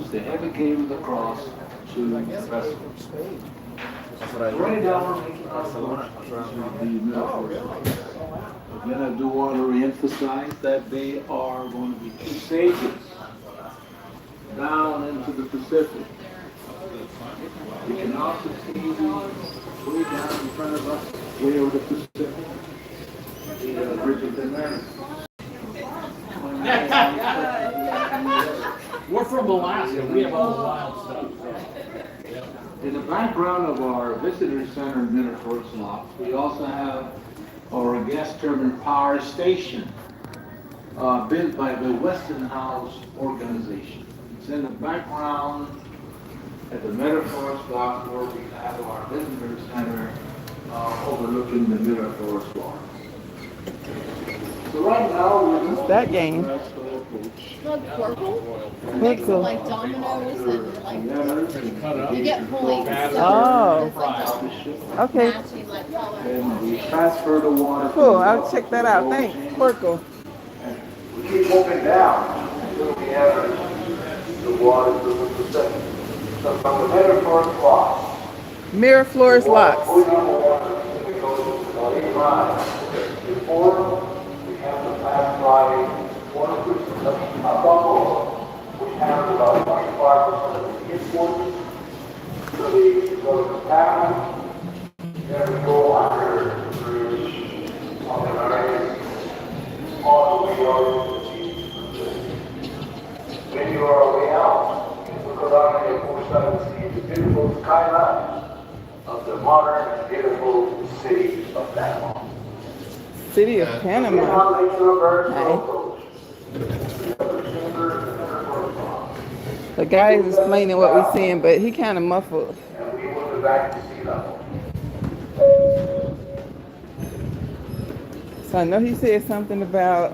use the heavy cables across to the vessel. Right now, we're making our approach to the middle. Again, I do want to re-emphasize that they are going to be two stages down into the Pacific. You can also see way down in front of us, way over the Pacific, the bridge of the Americas. We're from Alaska. We have all the wild stuff. In the background of our visitor center in Metaphor Slough, we also have our gas turbine power station built by the Westinghouse organization. It's in the background at the Metaphor Slough where we have our visitor center overlooking the Metaphor Slough. So right now we're What's that game? Like Quirkle? Quirkle. So like dominoes and like you get points. Oh. It's like dominoes. Okay. Matching like colors. and we transfer the water. Cool. I'll check that out. Thanks. Quirkle. We keep moving down until we have the water to the Pacific. So from the Metaphor Slough, Mirror floors locks. before we have to pass by one of Buffalo, which has about 25% of the imports. So we go to Panama, then we go under the bridge on the right, all the way over to the Then you are way out, and look around and you're forced to see the beautiful skyline of the modern and beautiful city of Panama. City of Panama. The guy is explaining what we're seeing, but he kind of muffled. And we will be back to sea level. So I know he said something about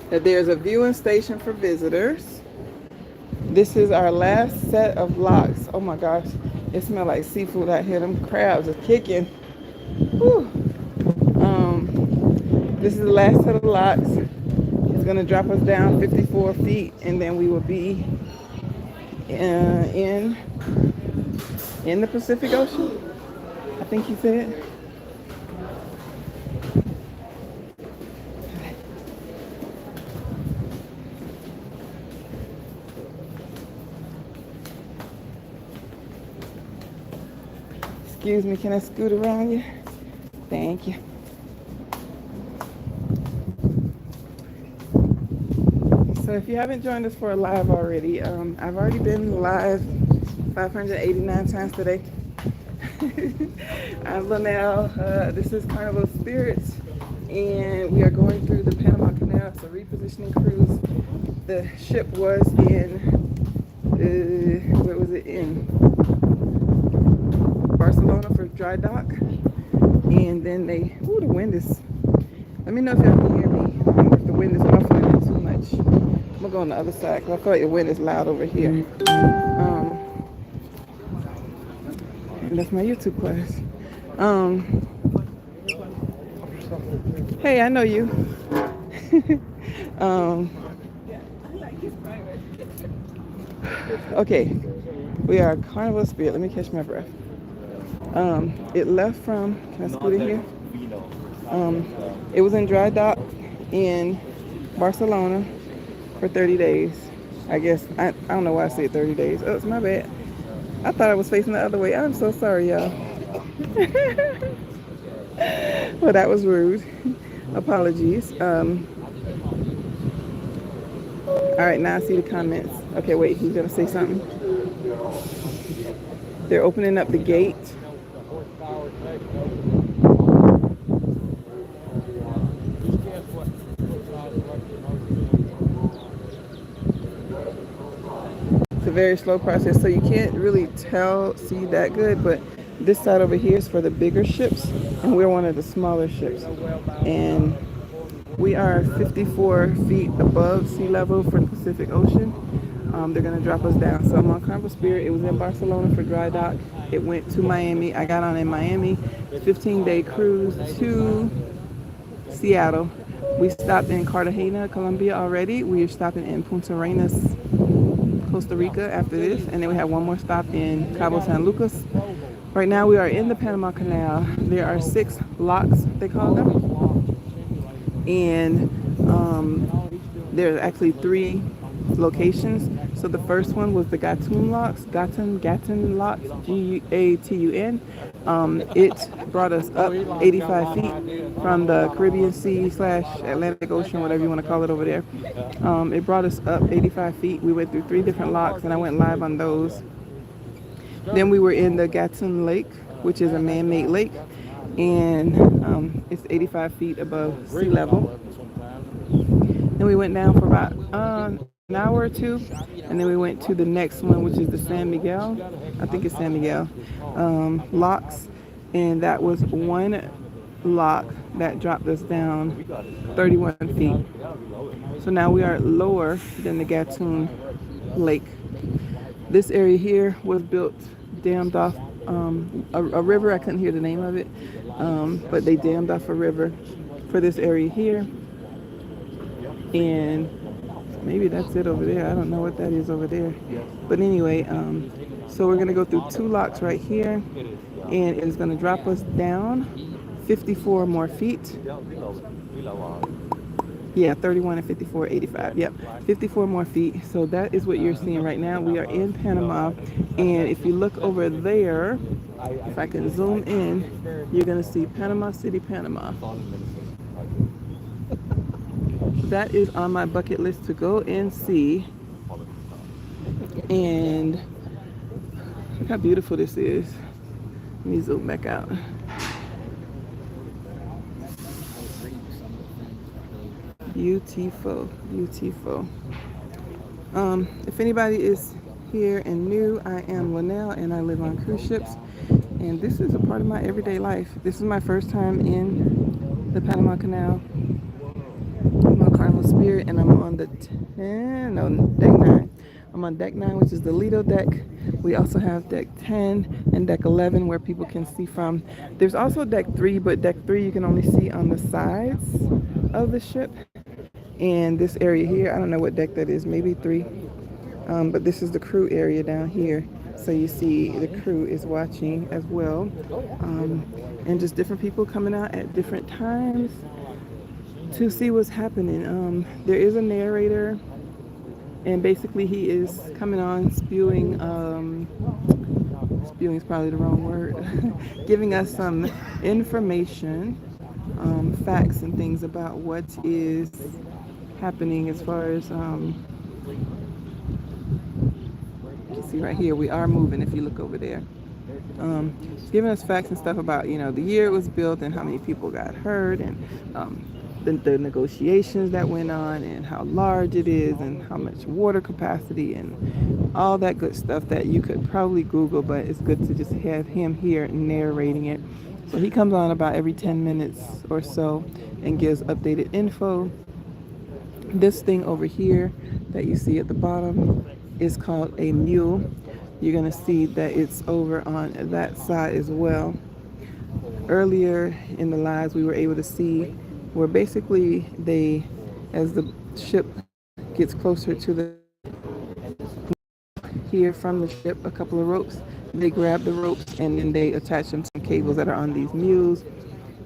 that there's a viewing station for visitors. This is our last set of locks. Oh my gosh, it smells like seafood out here. Them crabs are kicking. Whew. This is the last set of locks. It's gonna drop us down 54 feet, and then we will be in the Pacific Ocean, I think he said. Excuse me, can I scoot around you? Thank you. So if you haven't joined us for a live already, I've already been live 589 times today. I'm Linnell. This is Carnival Spirits, and we are going through the Panama Canal. It's a repositioning cruise. The ship was in, where was it in? Barcelona for dry dock, and then they, ooh, the wind is, let me know if y'all can hear me, if the wind is muffling it too much. I'm gonna go on the other side because I feel like the wind is loud over here. And that's my YouTube class. Hey, I know you. Okay, we are Carnival Spirit. Let me catch my breath. It left from, can I scoot in here? It was in dry dock in Barcelona for 30 days. I guess, I don't know why I said 30 days. Oh, it's my bad. I thought I was facing the other way. I'm so sorry, y'all. Well, that was rude. Apologies. All right, now I see the comments. Okay, wait, he's gonna say something. They're opening up the gate. It's a very slow process, so you can't really see that good, but this side over here is for the bigger ships, and we're one of the smaller ships. And we are 54 feet above sea level for the Pacific Ocean. They're gonna drop us down. So I'm on Carnival Spirit. It was in Barcelona for dry dock. It went to Miami. I got on in Miami, 15-day cruise to Seattle. We stopped in Cartagena, Colombia already. We are stopping in Punta Arenas, Costa Rica after this, and then we have one more stop in Cabo San Lucas. Right now we are in the Panama Canal. There are 6 locks, they call them, and there's actually 3 locations. So the first one was the Gatun locks, Gatun locks, Gatun. It brought us up 85 feet from the Caribbean Sea / Atlantic Ocean, whatever you want to call it over there. It brought us up 85 feet. We went through 3 different locks, and I went live on those. Then we were in the Gatun Lake, which is a man-made lake, and it's 85 feet above sea level. Then we went down for about an hour or 2, and then we went to the next one, which is the San Miguel. I think it's San Miguel locks, and that was one lock that dropped us down 31 feet. So now we are lower than the Gatun Lake. This area here was built, dammed off a river. I couldn't hear the name of it, but they dammed off a river for this area here. And maybe that's it over there. I don't know what that is over there. But anyway, so we're going to go through 2 locks right here, and it's going to drop us down 54 more feet. Yeah, 31 and 54, 85. Yep, 54 more feet. So that is what you're seeing right now. We are in Panama, and if you look over there, if I can zoom in, you're going to see Panama City, Panama. That is on my bucket list to go and see. And look how beautiful this is. Let me zoom back out. Beautiful, beautiful. If anybody is here and new, I am Linnell, and I live on cruise ships, and this is a part of my everyday life. This is my first time in the Panama Canal. I'm on Carnival Spirit, and I'm on the deck 9. I'm on deck 9, which is the Lido deck. We also have deck 10 and deck 11 where people can see from. There's also deck 3, but deck 3 you can only see on the sides of the ship. And this area here, I don't know what deck that is, maybe 3. But this is the crew area down here. So you see the crew is watching as well. And just different people coming out at different times to see what's happening. There is a narrator, and basically he is coming on spewing, spewing is probably the wrong word, giving us some information, facts and things about what is happening as far as, you can see right here, we are moving if you look over there. It's giving us facts and stuff about, you know, the year it was built and how many people got hurt, and the negotiations that went on, and how large it is, and how much water capacity, and all that good stuff that you could probably Google, but it's good to just have him here narrating it. So he comes on about every 10 minutes or so and gives updated info. This thing over here that you see at the bottom is called a mule. You're going to see that it's over on that side as well. Earlier in the lives we were able to see where basically they, as the ship gets closer to the here from the ship, a couple of ropes, they grab the ropes and then they attach them to some cables that are on these mules.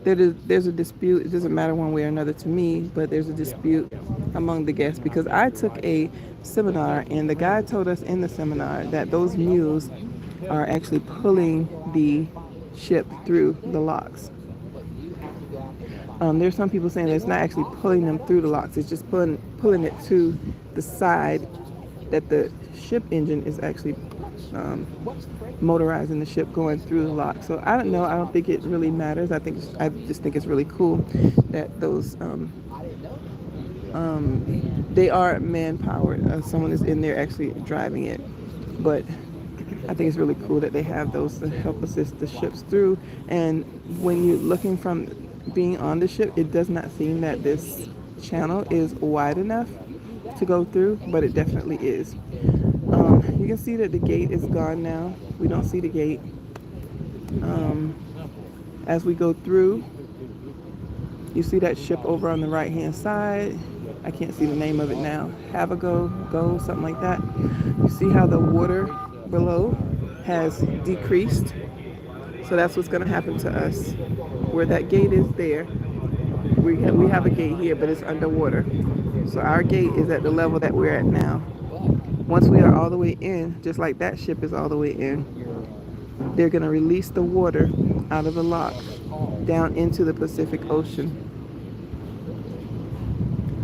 There's a dispute. It doesn't matter one way or another to me, but there's a dispute among the guests because I took a seminar, and the guy told us in the seminar that those mules are actually pulling the ship through the locks. There's some people saying that it's not actually pulling them through the locks, it's just pulling it to the side, that the ship engine is actually motorizing the ship going through the lock. So I don't know, I don't think it really matters. I just think it's really cool that those they are man-powered. Someone is in there actually driving it, but I think it's really cool that they have those to help assist the ships through. And when you're looking from being on the ship, it does not seem that this channel is wide enough to go through, but it definitely is. You can see that the gate is gone now. We don't see the gate. As we go through, you see that ship over on the right hand side. I can't see the name of it now. Have a go, something like that. You see how the water below has decreased? So that's what's going to happen to us. Where that gate is there, we have a gate here, but it's underwater. So our gate is at the level that we're at now. Once we are all the way in, just like that ship is all the way in, they're going to release the water out of the lock down into the Pacific Ocean.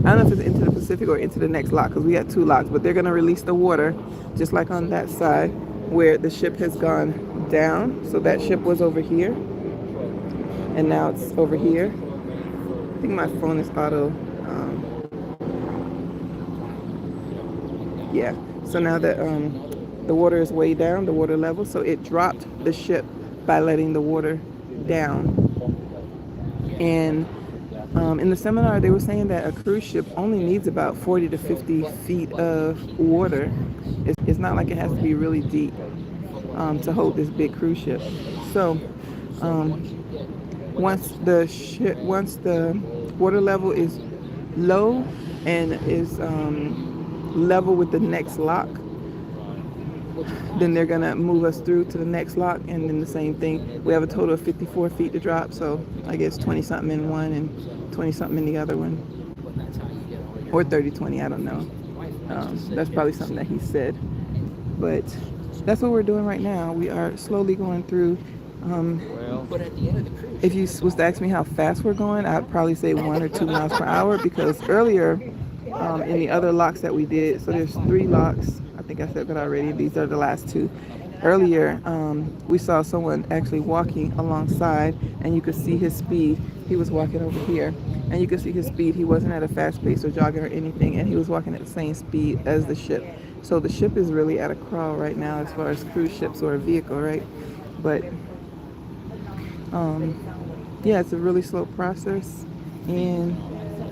I don't know if it's into the Pacific or into the next lock, because we got two locks, but they're going to release the water just like on that side where the ship has gone down. So that ship was over here and now it's over here. I think my phone is auto. Yeah, so now that the water is way down, the water level, so it dropped the ship by letting the water down. And in the seminar, they were saying that a cruise ship only needs about 40 to 50 feet of water. It's not like it has to be really deep to hold this big cruise ship. So once the water level is low and is level with the next lock, then they're gonna move us through to the next lock, and then the same thing. We have a total of 54 feet to drop, so I guess 20 something in one and 20 something in the other one, or 30-20, I don't know. That's probably something that he said, but that's what we're doing right now. We are slowly going through. If you was to ask me how fast we're going, I'd probably say 1 or 2 miles per hour, because earlier in the other locks that we did, so there's 3 locks. I think I said that already. These are the last 2. Earlier, we saw someone actually walking alongside, and you could see his speed. He was walking over here, and you could see his speed. He wasn't at a fast pace or jogging or anything, and he was walking at the same speed as the ship. So the ship is really at a crawl right now as far as cruise ships or a vehicle, right? But yeah, it's a really slow process, and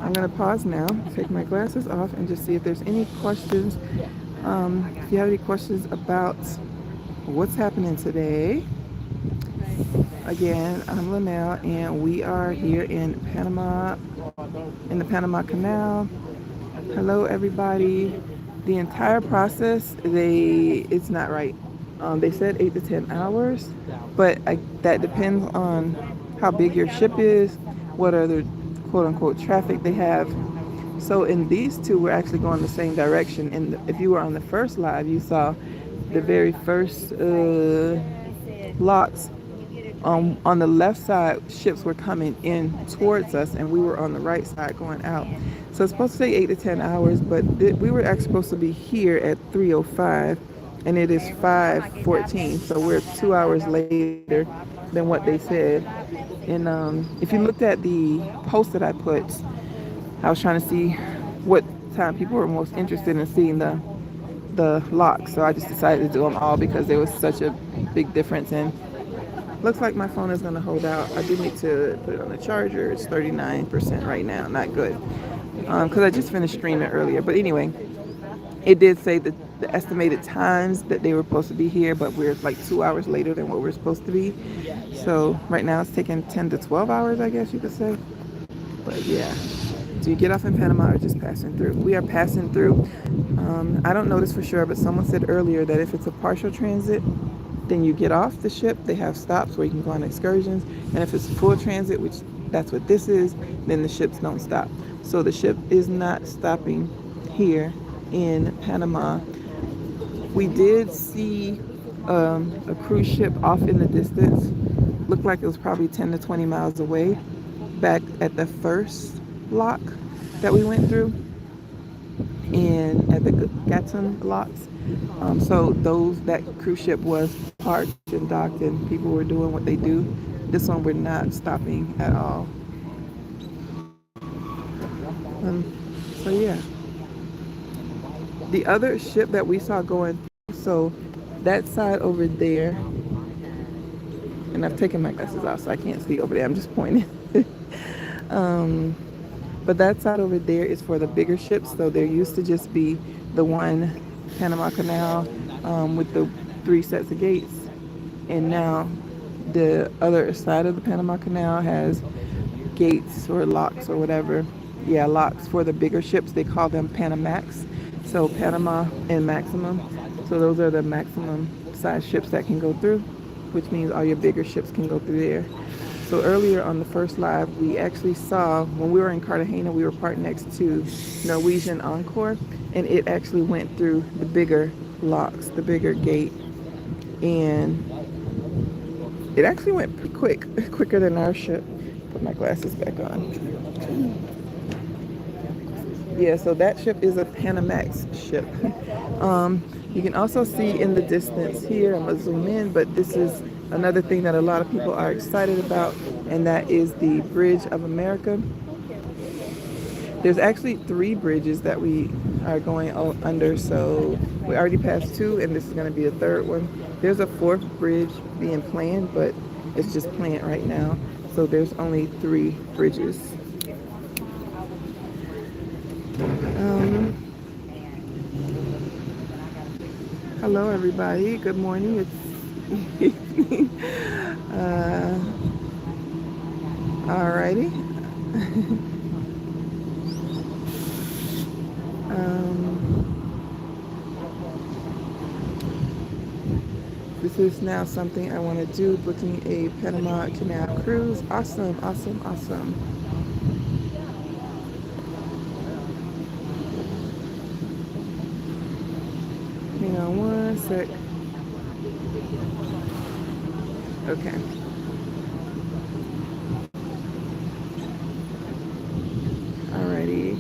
I'm gonna pause now, take my glasses off, and just see if there's any questions. If you have any questions about what's happening today. Again, I'm Linnell, and we are here in Panama, in the Panama Canal. Hello, everybody. The entire process, it's not right. They said 8 to 10 hours, but that depends on how big your ship is, what other quote-unquote traffic they have. So in these two, we're actually going the same direction. And if you were on the first live, you saw the very first locks. On the left side, ships were coming in towards us, and we were on the right side going out. So it's supposed to take 8 to 10 hours, but we were actually supposed to be here at 3:05, and it is 5:14. So we're 2 hours later than what they said. And if you looked at the post that I put, I was trying to see what time people were most interested in seeing the locks. So I just decided to do them all because there was such a big difference. And looks like my phone is going to hold out. I do need to put it on the charger. It's 39% right now. Not good. Because I just finished streaming earlier. But anyway, it did say that the estimated times that they were supposed to be here, but we're like 2 hours later than what we're supposed to be. So right now it's taking 10 to 12 hours, I guess you could say. But yeah. Do you get off in Panama or just passing through? We are passing through. I don't know this for sure, but someone said earlier that if it's a partial transit, then you get off the ship. They have stops where you can go on excursions. And if it's full transit, which that's what this is, then the ships don't stop. So the ship is not stopping here in Panama. We did see a cruise ship off in the distance. Looked like it was probably 10 to 20 miles away back at the first lock that we went through, and at the Gatun locks. So that cruise ship was parked and docked, and people were doing what they do. This one we're not stopping at all. So yeah, the other ship that we saw going, so that side over there, and I've taken my glasses off so I can't see over there, I'm just pointing. But that side over there is for the bigger ships. So there used to just be the one Panama Canal with the 3 sets of gates. And now the other side of the Panama Canal has gates or locks or whatever yeah, locks for the bigger ships. They call them Panamax. So Panama and Maximum. So those are the maximum size ships that can go through, which means all your bigger ships can go through there. So earlier on the first live, we actually saw, when we were in Cartagena, we were parked next to Norwegian Encore, and it actually went through the bigger locks, the bigger gate, and it actually went pretty quick, quicker than our ship. Put my glasses back on. Yeah, so that ship is a Panamax ship. You can also see in the distance here, I'm gonna zoom in, but this is another thing that a lot of people are excited about, and that is the Bridge of America. There's actually 3 bridges that we are going under, so we already passed 2, and this is gonna be the 3rd one. There's a 4th bridge being planned, but it's just planned right now. So there's only 3 bridges. Hello everybody, good morning. It's alrighty. This is now something I want to do, booking a Panama Canal cruise. Awesome, awesome, awesome. Hang on one sec. Okay. Alrighty.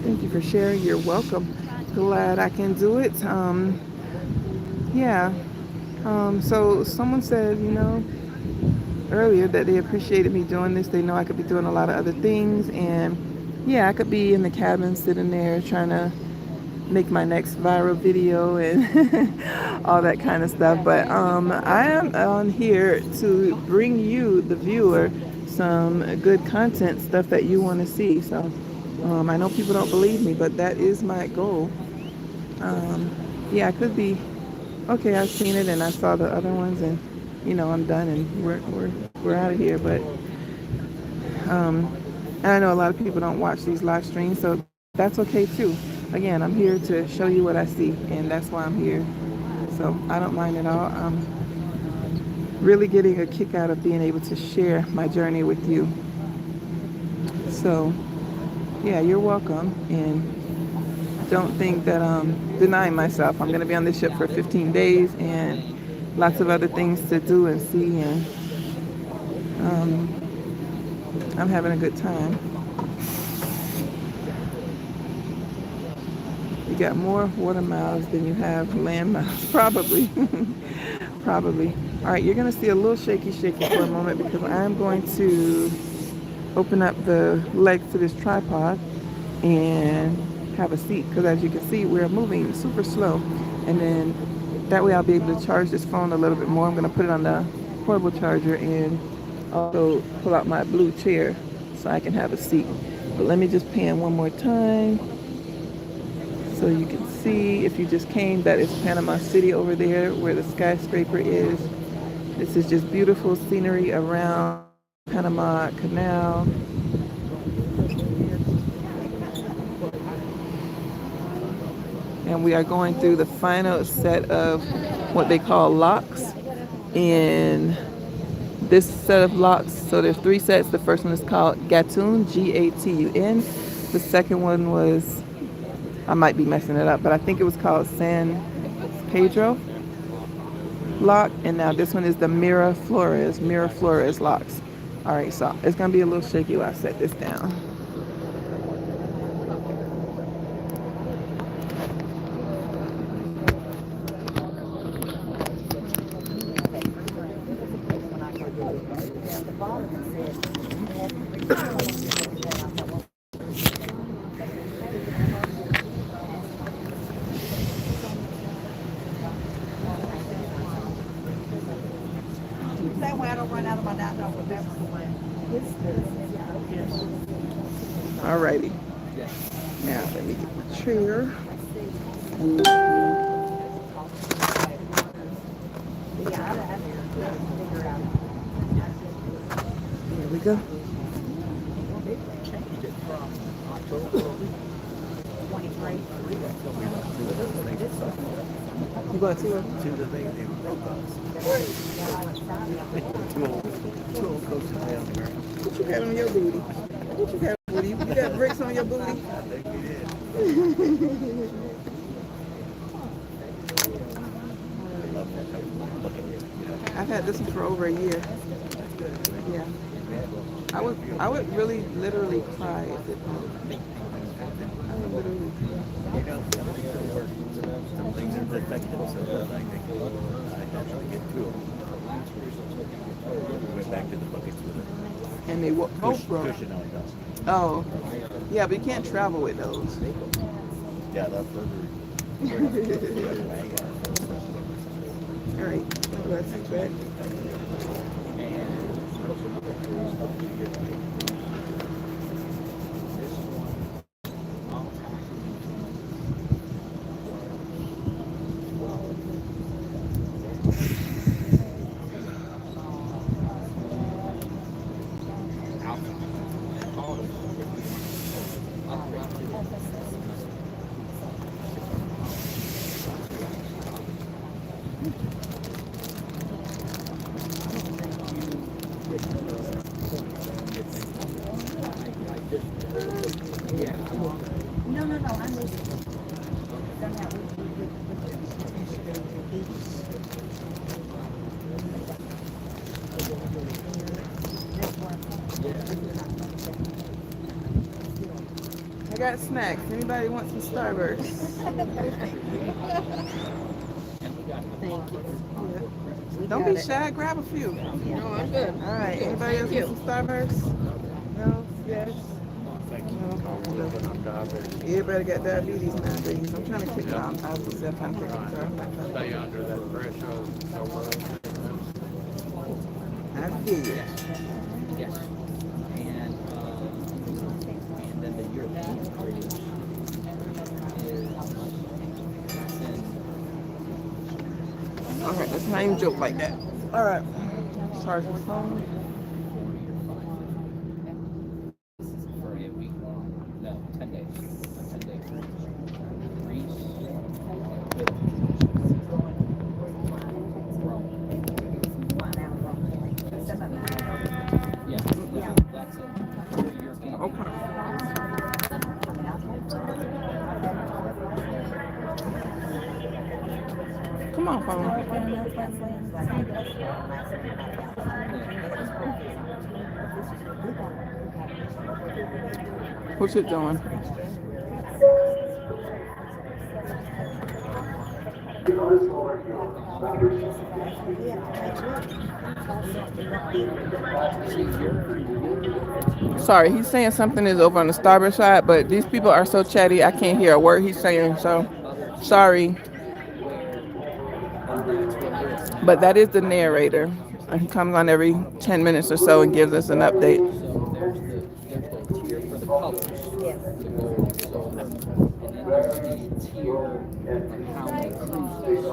Thank you for sharing. You're welcome. Glad I can do it. Yeah. So someone said, earlier that they appreciated me doing this. They know I could be doing a lot of other things, and yeah, I could be in the cabin sitting there trying to make my next viral video and all that kind of stuff. But I am on here to bring you, the viewer, some good content, stuff that you want to see. So I know people don't believe me, but that is my goal. Yeah, I could be okay. I've seen it and I saw the other ones, and I'm done and we're out of here. But and I know a lot of people don't watch these live streams, so that's okay too. Again, I'm here to show you what I see, and that's why I'm here. So I don't mind at all. I'm really getting a kick out of being able to share my journey with you. So yeah, you're welcome, and don't think that I'm denying myself. I'm going to be on this ship for 15 days and lots of other things to do and see, and I'm having a good time. You got more water miles than you have land miles, probably. Probably. All right, you're going to see a little shaky for a moment because I'm going to open up the legs to this tripod and have a seat, because as you can see, we're moving super slow, and then that way I'll be able to charge this phone a little bit more. I'm going to put it on the portable charger and also pull out my blue chair so I can have a seat. But let me just pan one more time so you can see, if you just came, that is Panama City over there where the skyscraper is. This is just beautiful scenery around Panama Canal. And we are going through the final set of what they call locks. And this set of locks, so there's 3 sets. The first one is called Gatun, G-A-T-U-N. The second one was, I might be messing it up, but I think it was called San Pedro lock. And now this one is the Miraflores locks. All right, so it's gonna be a little shaky while I set this down. That way I don't run out of my dad dog. Alrighty. Now let me get the chair. There we go. You going to? To the thing, they broke us. Two old coaches down there. What you got on your booty? What you got on your booty? You got bricks on your booty? I think we did. I've had this one for over a year. Yeah. I would really literally cry if it broke. I would literally cry. You know, some things are defective, so I think I definitely get two of them. Went back to the buckets with it. And they both broke. Cushion on top. Oh. Yeah, but you can't travel with those. Yeah, that's further. All right. That's good. I got snacks. Anybody want some Starburst? Thank you. Don't be shy. Grab a few. No, I'm good. All right. Anybody else want some Starburst? No? Yes? No? Everybody got diabetes nowadays. I'm trying to kick it out. I was trying to kick it out. Stay under that threshold. I feel you. Yes. And then the European fridge is All right. Let's not even joke like that. All right. Sorry for the phone. for a week long. No, 10 days. A 10-day Greece. Yeah, that's it. For European. Okay. Come on, phone. What's it doing? Sorry, he's saying something is over on the starboard side, but these people are so chatty, I can't hear a word he's saying, so sorry. But that is the narrator, and he comes on every 10 minutes or so and gives us an update. So there's the tier for the colors. Yes. So, and then there's the tier of how many cruises.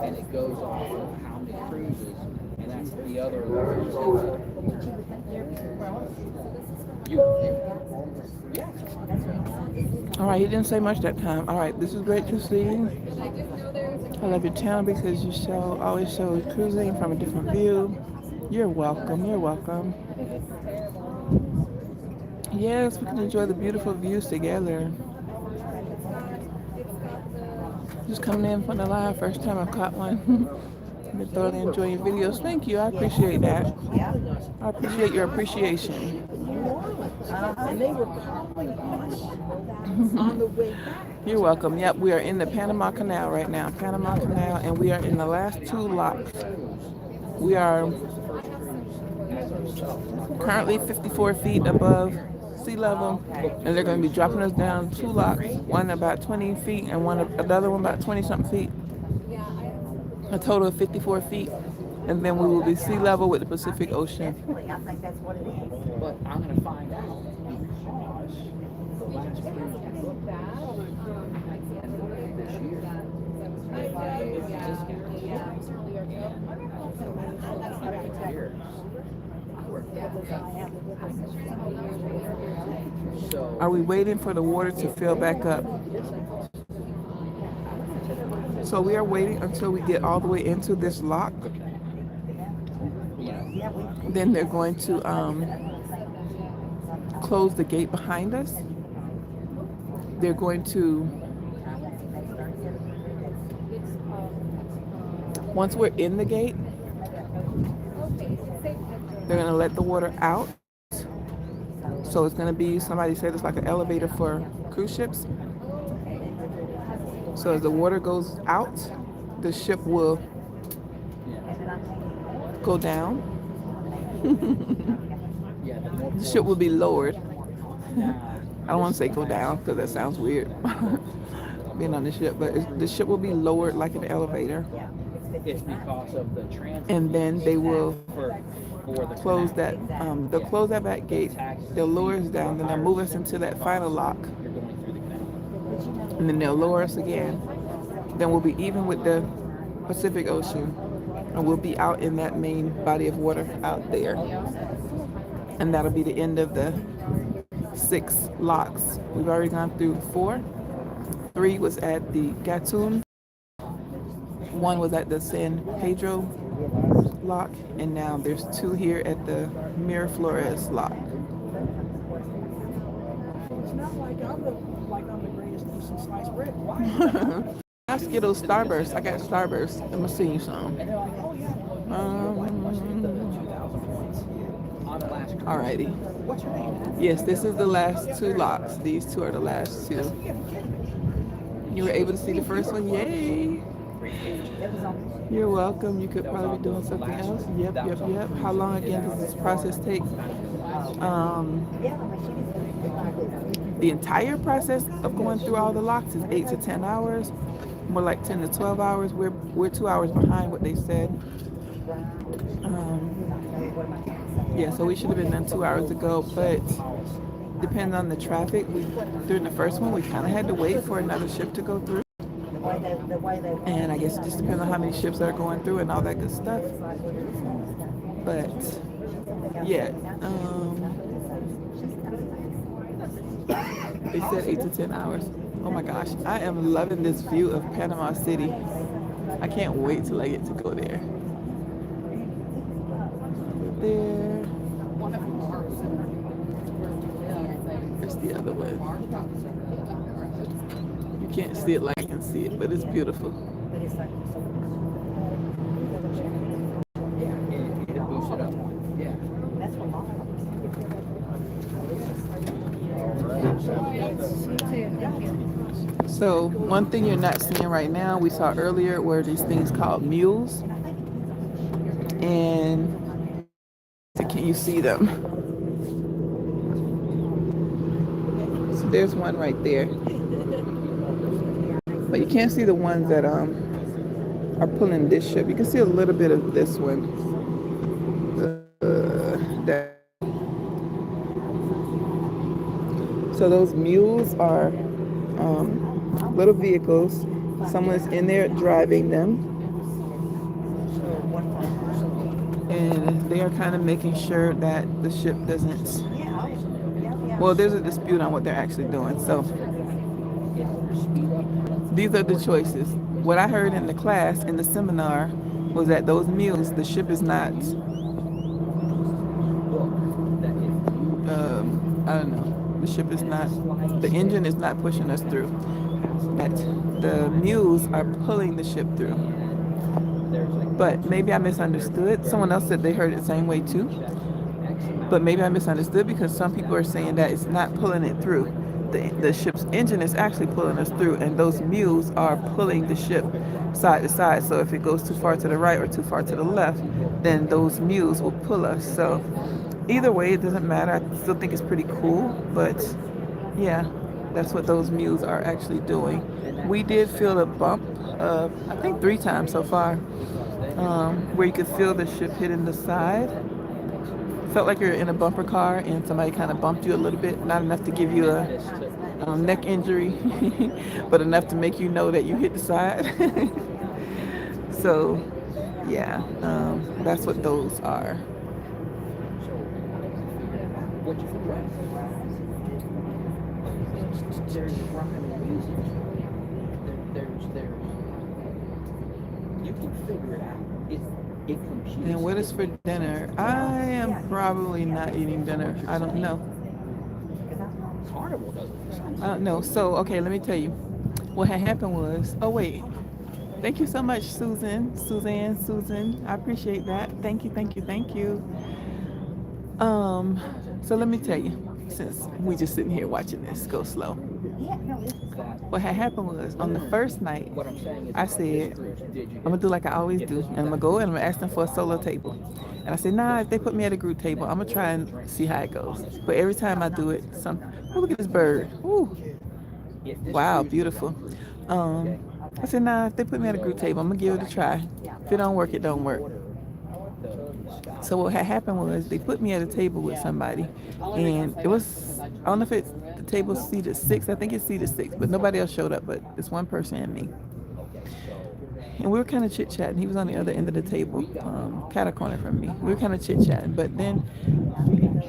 And it goes off of how many cruises. And that's the other level. Yeah. All right, he didn't say much that time. All right, this is great to see. I love your channel because you always show cruising from a different view. You're welcome. You're welcome. Yes, we can enjoy the beautiful views together. Just coming in from the live, first time I caught one. I've been thoroughly enjoying your videos. Thank you. I appreciate that. I appreciate your appreciation. And they were calling us on the way back. You're welcome. Yep, we are in the Panama Canal right now. Panama Canal, and we are in the last two locks. We are currently 54 feet above sea level, and they're going to be dropping us down two locks, one about 20 feet and another one about 20-something feet. A total of 54 feet, and then we will be sea level with the Pacific Ocean. I think that's what it is. But I'm going to find out because the last cruise we looked at this year. Are we waiting for the water to fill back up? So we are waiting until we get all the way into this lock. Then they're going to close the gate behind us. They're going to, once we're in the gate, they're going to let the water out. So it's going to be, somebody said it's like an elevator for cruise ships. So as the water goes out, the ship will go down. The ship will be lowered. I don't want to say go down because that sounds weird, being on the ship, but the ship will be lowered like an elevator. It's because of the transit. And then they will for the close canal. that, they'll close that back gate, they'll lower us down, then they'll move us into that final lock, You're going through the canal. and then they'll lower us again. Then we'll be even with the Pacific Ocean, and we'll be out in that main body of water out there. And that'll be the end of the 6 locks. We've already gone through 4. 3 was at the Gatun. 1 was at the San Pedro lock, and now there's 2 here at the Miraflores lock. It's not like I'm the greatest piece of sliced bread. Why? I Skittles Starburst. I got Starburst. I'm gonna sing you some. Alrighty. What's your name? Yes, this is the last 2 locks. These 2 are the last 2. You were able to see the first one? Yay! You're welcome. You could probably be doing something else. Yep. How long again does this process take? The entire process of going through all the locks is 8 to 10 hours. More like 10 to 12 hours. We're 2 hours behind what they said. Yeah, so we should have been done 2 hours ago, but depends on the traffic. During the first one, we kind of had to wait for another ship to go through. And I guess it just depends on how many ships are going through and all that good stuff. But yeah, they said 8 to 10 hours. Oh my gosh, I am loving this view of Panama City. I can't wait till I get to go there. There. There's the other one. You can't see it like I can see it, but it's beautiful. It boosts it up. Yeah. So one thing you're not seeing right now, we saw earlier, were these things called mules. And can you see them? So there's one right there. But you can't see the ones that are pulling this ship. You can see a little bit of this one. So those mules are little vehicles. Someone's in there driving them. And they are kind of making sure that the ship doesn't, well, there's a dispute on what they're actually doing. So these are the choices. What I heard in the class, in the seminar, was that those mules, the ship is not, I don't know, the ship is not, the engine is not pushing us through. That the mules are pulling the ship through. But maybe I misunderstood. Someone else said they heard it the same way too. But maybe I misunderstood, because some people are saying that it's not pulling it through. The ship's engine is actually pulling us through, and those mules are pulling the ship side to side. So if it goes too far to the right or too far to the left, then those mules will pull us. So either way, it doesn't matter. I still think it's pretty cool. But yeah, that's what those mules are actually doing. We did feel a bump, I think 3 times so far, where you could feel the ship hitting the side. Felt like you're in a bumper car and somebody kind of bumped you a little bit. Not enough to give you a neck injury, but enough to make you know that you hit the side. So yeah, that's what those are. There's figure it out. It computes. And what is for dinner? I am probably not eating dinner. I don't know. Carnival doesn't. I don't know. So, okay, let me tell you. What had happened was, oh wait, thank you so much, Susan. I appreciate that. Thank you. So let me tell you, since we just sitting here watching this go slow. What had happened was on the first night, What I'm saying is, I said, I'm gonna do like I always do, and I'm gonna go and I'm gonna ask them for a solo table. And I said, nah, if they put me at a group table, I'm gonna try and see how it goes. But every time I do it, oh, look at this bird. Ooh. Wow, beautiful. I said, nah, if they put me at a group table, I'm gonna give it a try. If it don't work, it don't work. So what had happened was they put me at a table with somebody, and it was, I don't know if it's the table seated 6, I think it's seated 6, but nobody else showed up but this one person and me. And we were kind of chit-chatting. He was on the other end of the table, cat a corner from me. We were kind of chit-chatting, but then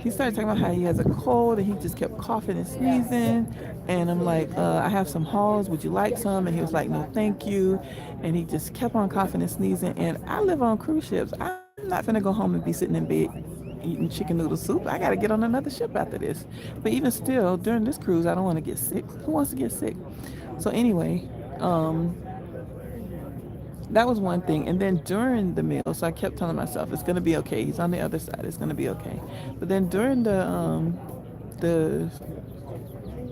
he started talking about how he has a cold and he just kept coughing and sneezing. And I'm like, I have some Halls, would you like some? And he was like, no, thank you. And he just kept on coughing and sneezing. And I live on cruise ships. I'm not gonna go home and be sitting in bed eating chicken noodle soup. I gotta get on another ship after this. But even still, during this cruise, I don't want to get sick. Who wants to get sick? So anyway, that was one thing. And then during the meal, so I kept telling myself, it's gonna be okay. He's on the other side. It's gonna be okay. But then during the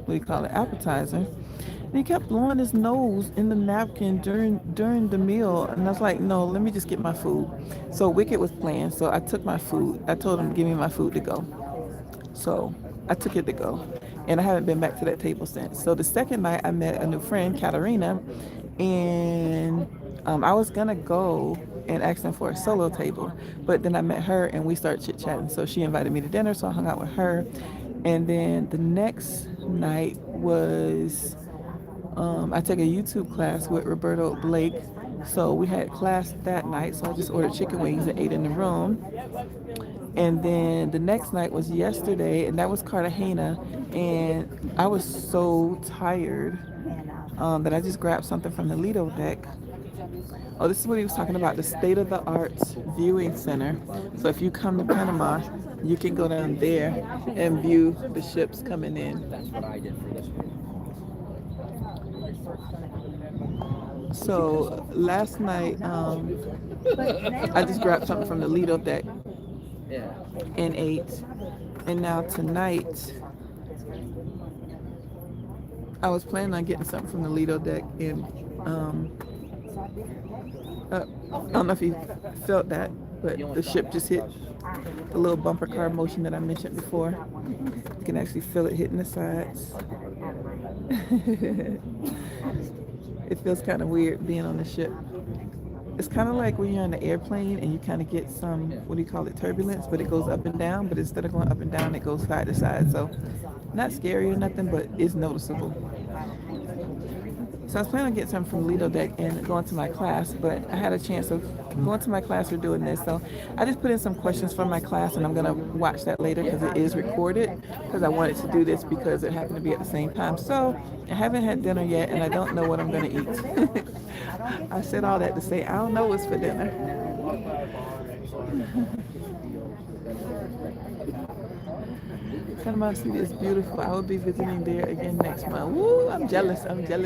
what do you call it, appetizer, and he kept blowing his nose in the napkin during the meal. And I was like, no, let me just get my food. So Wicked was playing. So I took my food. I told him to give me my food to go. So I took it to go. And I haven't been back to that table since. So the second night I met a new friend, Katarina, and I was gonna go and ask them for a solo table, but then I met her and we started chit-chatting. So she invited me to dinner, so I hung out with her. And then the next night was, I took a YouTube class with Roberto Blake. So we had class that night, so I just ordered chicken wings and ate in the room. And then the next night was yesterday, and that was Cartagena. And I was so tired that I just grabbed something from the Lido deck. Oh, this is what he was talking about, the state-of-the-art viewing center. So if you come to Panama, you can go down there and view the ships coming in. That's what I did for this one. So last night, I just grabbed something from the Lido deck and ate. And now tonight, I was planning on getting something from the Lido deck, and I don't know if you felt that, but the ship just hit the little bumper car motion that I mentioned before. You can actually feel it hitting the sides. It feels kind of weird being on the ship. It's kind of like when you're on the airplane and you kind of get some, what do you call it, turbulence, but it goes up and down, but instead of going up and down, it goes side to side. So not scary or nothing, but it's noticeable. So I was planning on getting something from Lido deck and going to my class, but I had a chance of going to my class for doing this. So I just put in some questions for my class, and I'm going to watch that later because it is recorded, because I wanted to do this because it happened to be at the same time. So I haven't had dinner yet, and I don't know what I'm going to eat. I said all that to say I don't know what's for dinner. Panama City is beautiful. I will be visiting there again next month. Woo, I'm jealous. Caught the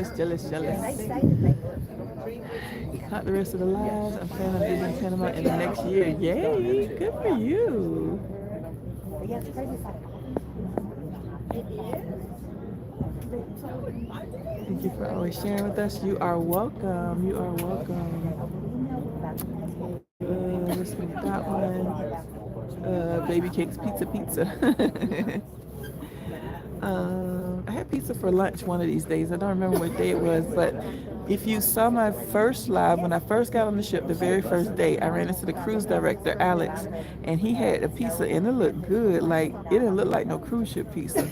rest of the lives. I'm planning on visiting Panama in the next year. Yay, good for you. Thank you for always sharing with us. You are welcome. You are welcome. Let's make that one. Baby Cakes Pizza. I had pizza for lunch one of these days. I don't remember what day it was, but if you saw my first live, when I first got on the ship, the very first day, I ran into the cruise director, Alex, and he had a pizza, and it looked good. Like, it didn't look like no cruise ship pizza.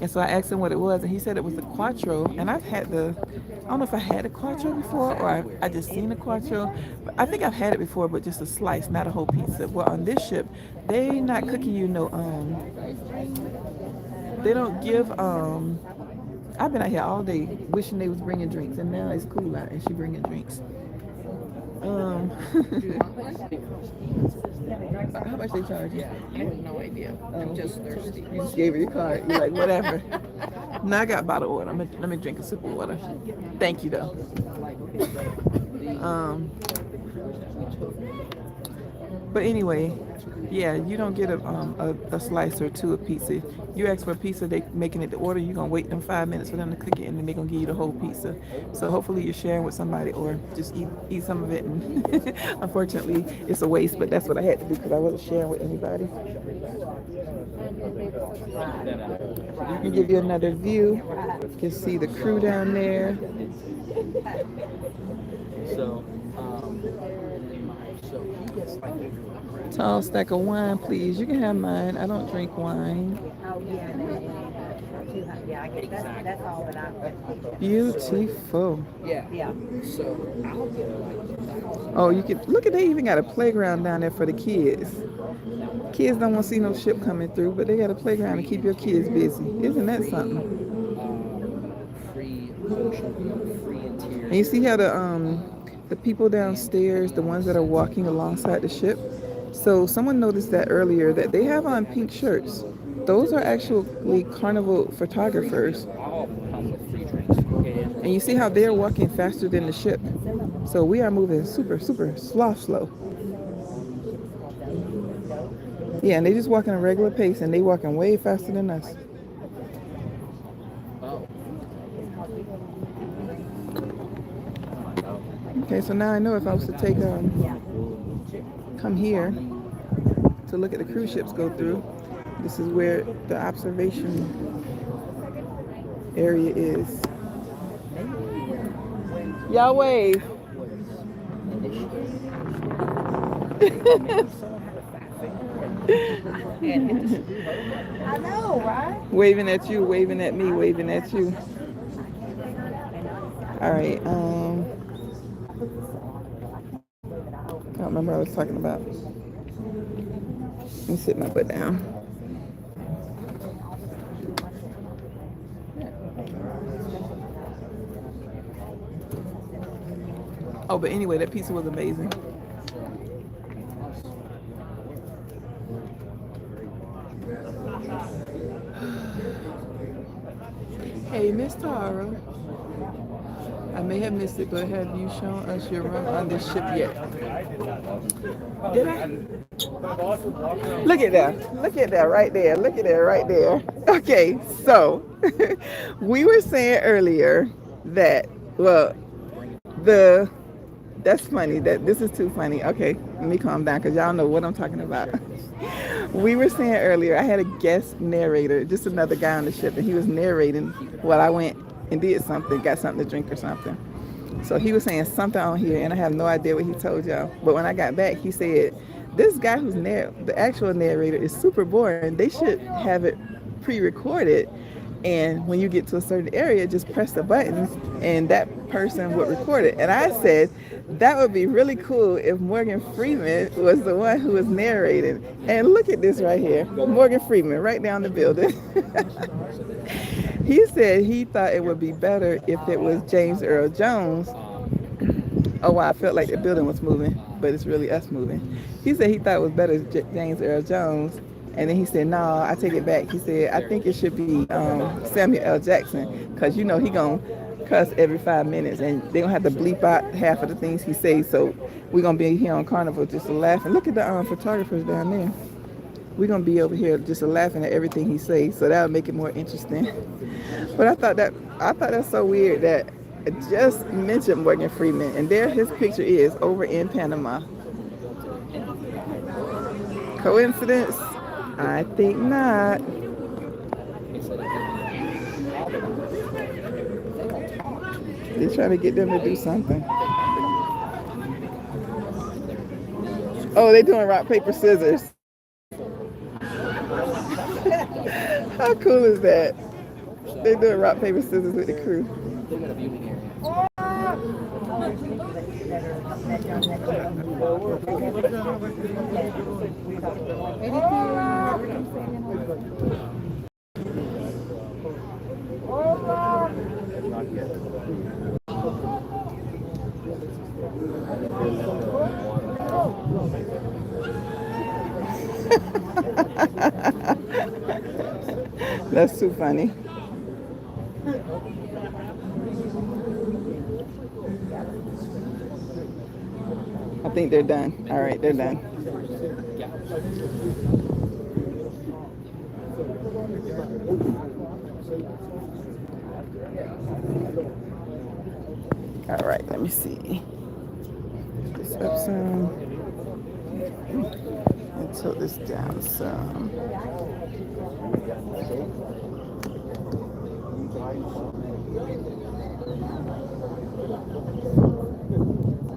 And so I asked him what it was, and he said it was the Quattro. And I've had I don't know if I had a Quattro before, or I just seen a Quattro. But I think I've had it before, but just a slice, not a whole pizza. Well, on this ship, they not cooking you no, they don't give, I've been out here all day wishing they was bringing drinks, and now it's cool out and she bringing drinks. How much they charge you? I have no idea. I'm just thirsty. You just gave her your card. You're like, whatever. No, I got bottled water. Let me drink a sip of water. Thank you, though. But anyway, yeah, you don't get a slice or two of pizza. You ask for a pizza, they making it to order. You're gonna wait them 5 minutes for them to cook it, and then they're gonna give you the whole pizza. So hopefully you're sharing with somebody, or just eat some of it. And unfortunately, it's a waste. But that's what I had to do because I wasn't sharing with anybody. I can give you another view. You can see the crew down there. So he gets like Tall stack of wine, please. You can have mine. I don't drink wine. Oh, yeah, I guess that's all that I. Beautiful. yeah. Yeah. So I'll get like Oh, you can look at, they even got a playground down there for the kids. Kids don't want to see no ship coming through, but they got a playground to keep your kids busy. Isn't that something? free ocean view, free interior. And you see how the people downstairs, the ones that are walking alongside the ship. So someone noticed that earlier that they have on pink shirts. Those are actually carnival photographers. All come with free drinks. And you see how they're walking faster than the ship. So we are moving super, super slow. Yeah, and they just walking a regular pace, and they walking way faster than us. Okay, so now I know if I was to take come here to look at the cruise ships go through, this is where the observation area is. Y'all wave. I know, right? Waving at you, waving at me, waving at you. All right. I don't remember what I was talking about. Let me sit my butt down. Oh, but anyway, that pizza was amazing. Hey, Miss Tara. I may have missed it, but have you shown us your room on this ship yet? Did I? Look at that. Look at that right there. Look at that right there. Okay, so we were saying earlier that, well, that's funny. That this is too funny. Okay, let me calm down because y'all know what I'm talking about. We were saying earlier, I had a guest narrator, just another guy on the ship, and he was narrating while I went and did something, got something to drink or something. So he was saying something on here, and I have no idea what he told y'all. But when I got back, he said, this guy who's the actual narrator is super boring. They should have it pre-recorded. And when you get to a certain area, just press the buttons and that person would record it. And I said, that would be really cool if Morgan Freeman was the one who was narrating. And look at this right here. Morgan Freeman, right down the building. He said he thought it would be better if it was James Earl Jones. Oh, wow, I felt like the building was moving, but it's really us moving. He said he thought it was better James Earl Jones. And then he said, no, I take it back. He said, I think it should be Samuel L. Jackson, because, you know, he going to cuss every 5 minutes, and they going to have to bleep out half of the things he says. So we're going to be here on Carnival just laughing. Look at the photographers down there. We're going to be over here just laughing at everything he says. So that'll make it more interesting. But I thought that's so weird that I just mentioned Morgan Freeman, and there his picture is over in Panama. Coincidence? I think not. They're trying to get them to do something. Oh, they're doing rock, paper, scissors. How cool is that? They're doing rock, paper, scissors with the crew. That's too funny. I think they're done. All right, they're done. All right, let me see. This up some and tilt this down some.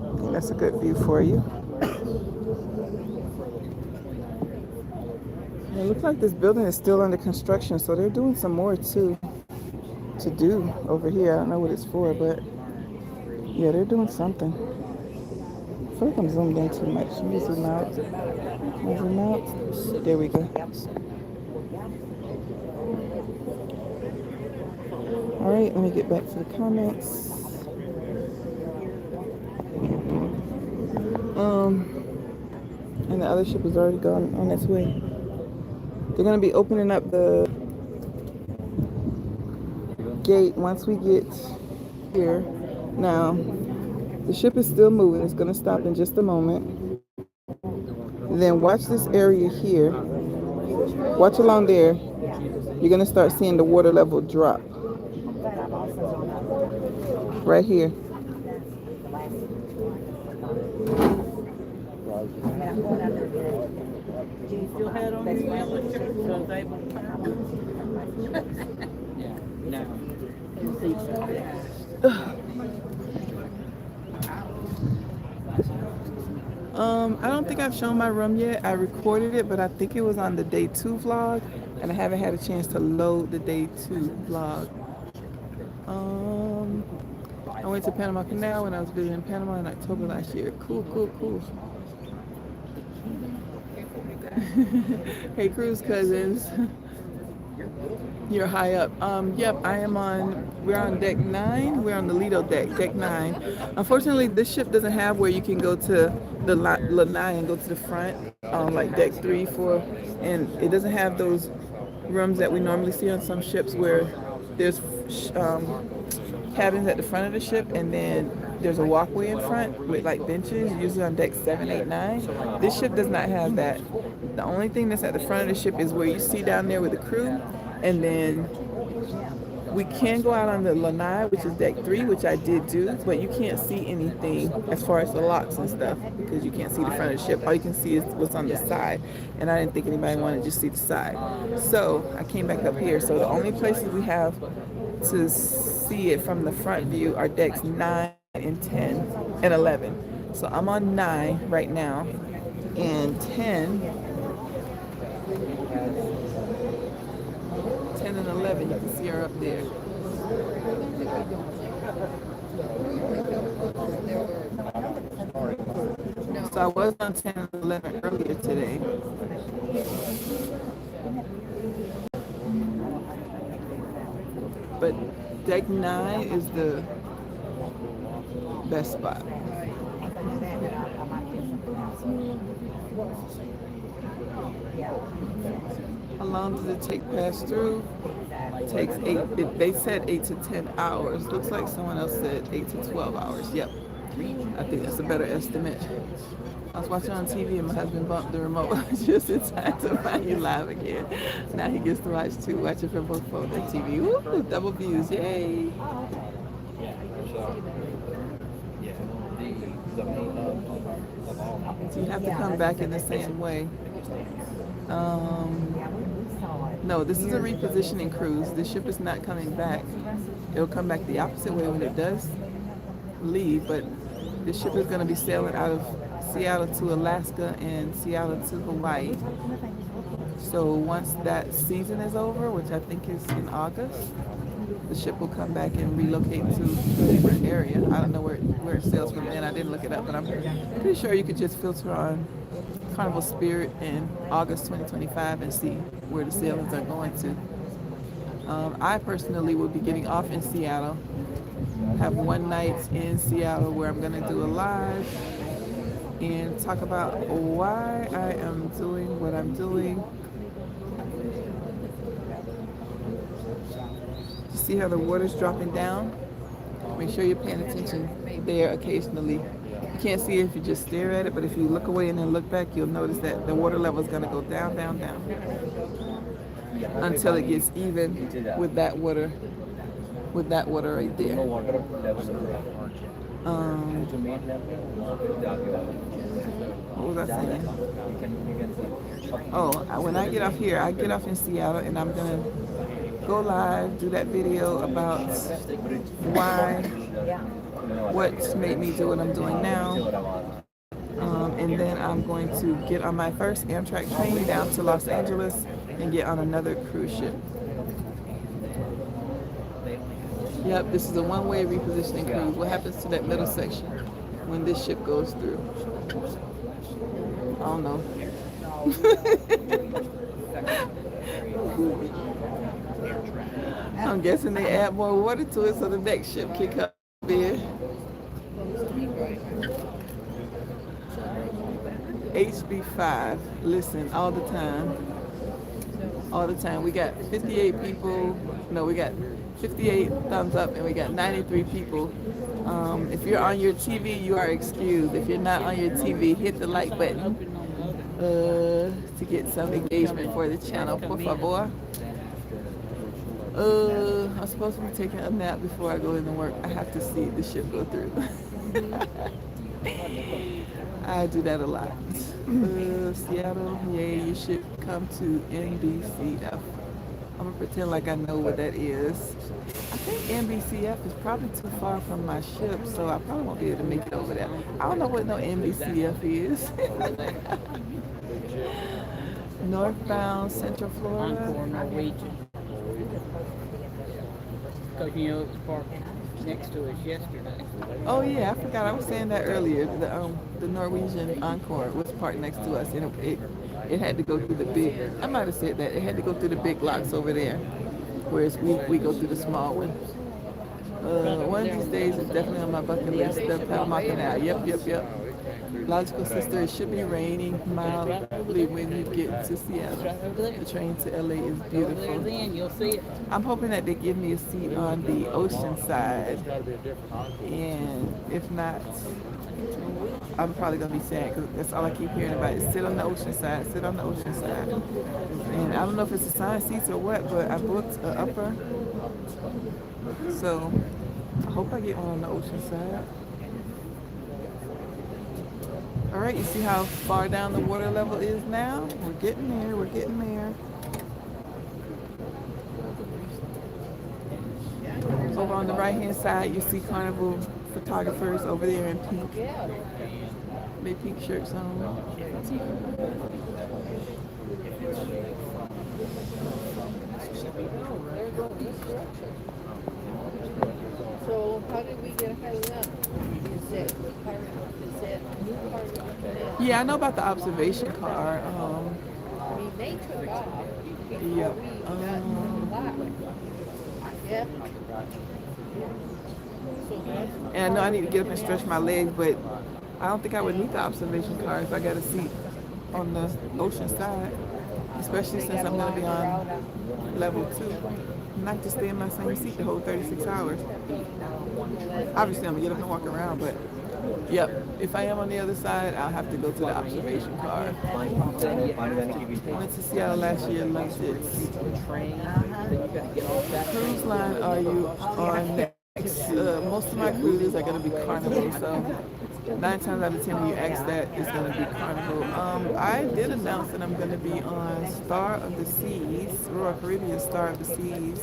I think that's a good view for you. It looks like this building is still under construction, so they're doing some more to do over here. I don't know what it's for, but yeah, they're doing something. I feel like I'm zoomed in too much. Let me zoom out. Can I zoom out? There we go. All right, let me get back to the comments. And the other ship is already gone on its way. They're gonna be opening up the gate once we get here. Now, the ship is still moving. It's gonna stop in just a moment. Then watch this area here. Watch along there. You're gonna start seeing the water level drop. Right here. You still had on your yellow shirt? So they I don't think I've shown my room yet. I recorded it, but I think it was on the day 2 vlog, and I haven't had a chance to load the day 2 vlog. I went to Panama Canal when I was visiting Panama in October last year. Cool, cool, cool. Hey, cruise cousins. You're high up. Yep, we're on deck 9. We're on the Lido deck, deck 9. Unfortunately, this ship doesn't have where you can go to the lanai and go to the front, like deck 3, 4, and it doesn't have those rooms that we normally see on some ships where there's cabins at the front of the ship, and then there's a walkway in front with like benches, usually on deck 7, 8, 9. This ship does not have that. The only thing that's at the front of the ship is where you see down there with the crew, and then we can go out on the lanai, which is deck 3, which I did do, but you can't see anything as far as the locks and stuff because you can't see the front of the ship. All you can see is what's on the side, and I didn't think anybody wanted to just see the side. So I came back up here. So the only places we have to see it from the front view are decks 9 and 10 and 11. So I'm on 9 right now, and 10 and 11, you can see her up there. So I was on 10 and 11 earlier today. But deck 9 is the best spot. How long does it take pass through? It takes 8, they said 8 to 10 hours. Looks like someone else said 8 to 12 hours. Yep. I think that's a better estimate. I was watching on TV and my husband bumped the remote just in time to find you live again. Now he gets to watch too, watching from both phone and TV. Woo, double views, yay! So you have to come back in the same way. No, this is a repositioning cruise. The ship is not coming back. It'll come back the opposite way when it does leave, but the ship is going to be sailing out of Seattle to Alaska and Seattle to Hawaii. So once that season is over, which I think is in August, the ship will come back and relocate to a different area. I don't know where it sails from then. I didn't look it up, but I'm pretty sure you could just filter on Carnival Spirit in August 2025 and see where the sailings are going to. I personally will be getting off in Seattle have one night in Seattle where I'm gonna do a live and talk about why I am doing what I'm doing. You see how the water's dropping down? Make sure you're paying attention there occasionally. You can't see it if you just stare at it, but if you look away and then look back, you'll notice that the water level is gonna go down, down, down until it gets even with that water right there. What was I saying? Oh, when I get off here, I get off in Seattle and I'm gonna go live, do that video about what made me do what I'm doing now. And then I'm going to get on my first Amtrak train down to Los Angeles and get on another cruise ship. Yep, this is a one-way repositioning cruise. What happens to that middle section when this ship goes through? I don't know. I'm guessing they add more water to it so the next ship can come in. HB5, listen, all the time. We got 58 people. No, we got 58 thumbs up and we got 93 people. If you're on your TV, you are excused. If you're not on your TV, hit the like button to get some engagement for the channel, por favor. I'm supposed to be taking a nap before I go into work. I have to see the ship go through. I do that a lot. Seattle, yay, you should come to NBCF. I'm gonna pretend like I know what that is. I think NBCF is probably too far from my ship, so I probably won't be able to make it over there. I don't know what no NBCF is. Northbound Central Florida. Encore Norwegian. Because you know it was parked next to us yesterday. Oh yeah, I forgot. I was saying that earlier. The Norwegian Encore was parked next to us, and it had to go through the big. I might have said that it had to go through the big locks over there, whereas we go through the small one. One of these days is definitely on my bucket list. The Panama Canal. Yep. Logical sister, it should be raining mildly when you get to Seattle. The train to LA is beautiful. You'll see it. I'm hoping that they give me a seat on the ocean side, and if not, I'm probably gonna be sad because that's all I keep hearing about is sit on the ocean side, sit on the ocean side. And I don't know if it's assigned seats or what, but I booked an upper, so I hope I get one on the ocean side. All right, you see how far down the water level is now? We're getting there, we're getting there. Over on the right-hand side, you see Carnival photographers over there in pink. They pink shirts on. So how did we get hung up? Is that new part of the canal? Yeah, I know about the observation car. I mean, they took off before Yep. we got to the lot. Yeah. So that's And I know I need to get up and stretch my legs, but I don't think I would need the observation car if I got a seat on the ocean side, especially since I'm going to be on level 2. I'm not to stay in my same seat the whole 36 hours. Obviously, I'm going to get up and walk around, but yep, if I am on the other side, I'll have to go to the observation car. Went to Seattle last year, loved it. Cruise line are you on next? Most of my cruises are going to be Carnival, so 9 times out of 10 when you ask that, it's going to be Carnival. I did announce that I'm going to be on Star of the Seas, Royal Caribbean Star of the Seas.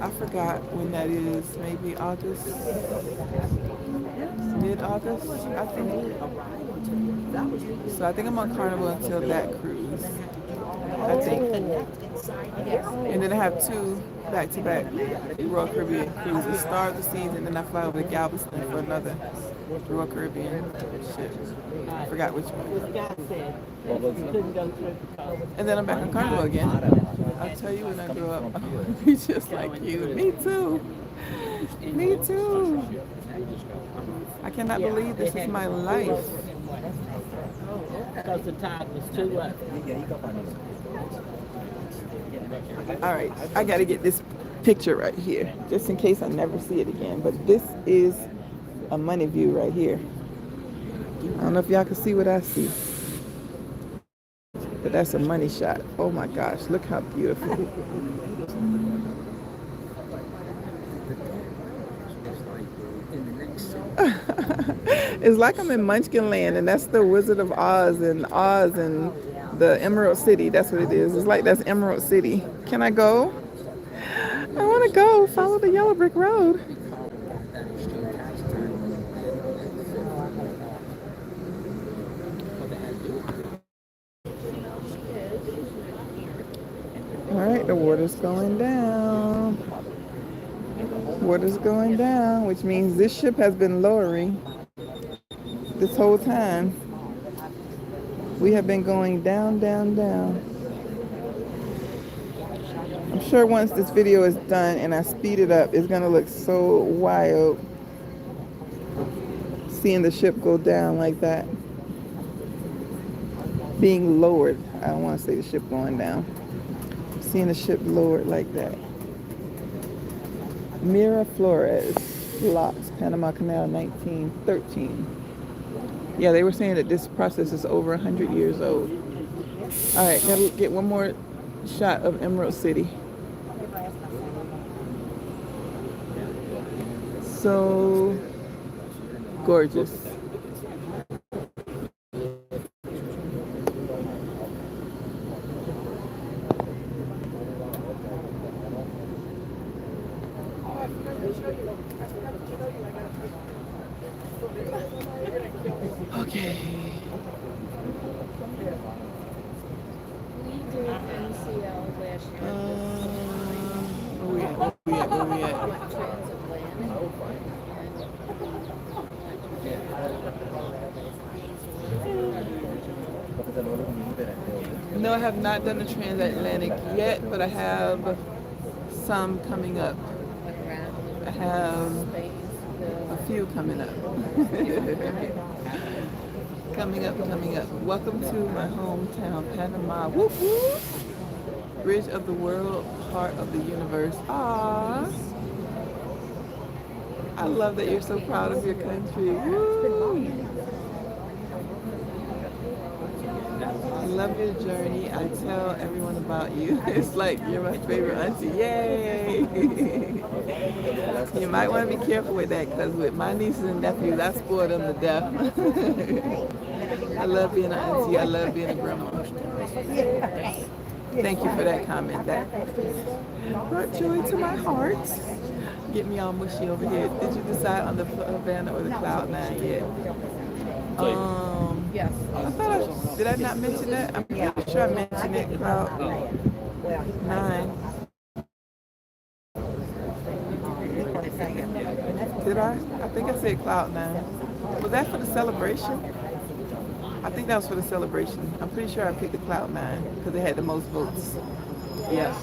I forgot when that is, maybe August, mid-August, I think. So I think I'm on Carnival until that cruise, I think. And then I have 2 back-to-back Royal Caribbean cruises, Star of the Seas, and then I fly over to Galveston for another Royal Caribbean ship. I forgot which one. And then I'm back on Carnival again. I'll tell you when I grow up, I want to be just like you. Me too. Me too. I cannot believe this is my life. Because the tide was too up. All right, I got to get this picture right here, just in case I never see it again. But this is a money view right here. I don't know if y'all can see what I see, but that's a money shot. Oh my gosh, look how beautiful. It's like I'm in Munchkin Land, and that's the Wizard of Oz and the Emerald City. That's what it is. It's like that's Emerald City. Can I go? I want to go. Follow the yellow brick road. All right, the water's going down. Water's going down, which means this ship has been lowering this whole time. We have been going down, down, down. I'm sure once this video is done and I speed it up, it's gonna look so wild seeing the ship go down like that. Being lowered. I don't want to say the ship going down. Seeing the ship lowered like that. Miraflores locks, Panama Canal, 1913. Yeah, they were saying that this process is over 100 years old. All right, gotta get one more shot of Emerald City. So gorgeous. Okay. We did NCL last year. Where we at? Where we at? Went transatlantic. No, I have not done the transatlantic yet, but I have some coming up. I have a few coming up. Coming up. Welcome to my hometown, Panama. Whoop whoop. Bridge of the world, heart of the universe. Aww. I love that you're so proud of your country. Woo. I love your journey. I tell everyone about you. It's like you're my favorite auntie. Yay! You might want to be careful with that, because with my nieces and nephews, I spoil them to death. I love being an auntie. I love being a grandma. Thank you for that comment. That brought joy to my heart. Get me all mushy over here. Did you decide on the Havana or the Cloud9 yet? Yes. I thought did I not mention that? I'm pretty sure I mentioned it. Cloud9. Did I? I think I said Cloud9. Was that for the celebration? I think that was for the celebration. I'm pretty sure I picked the Cloud9 because it had the most votes. Yep.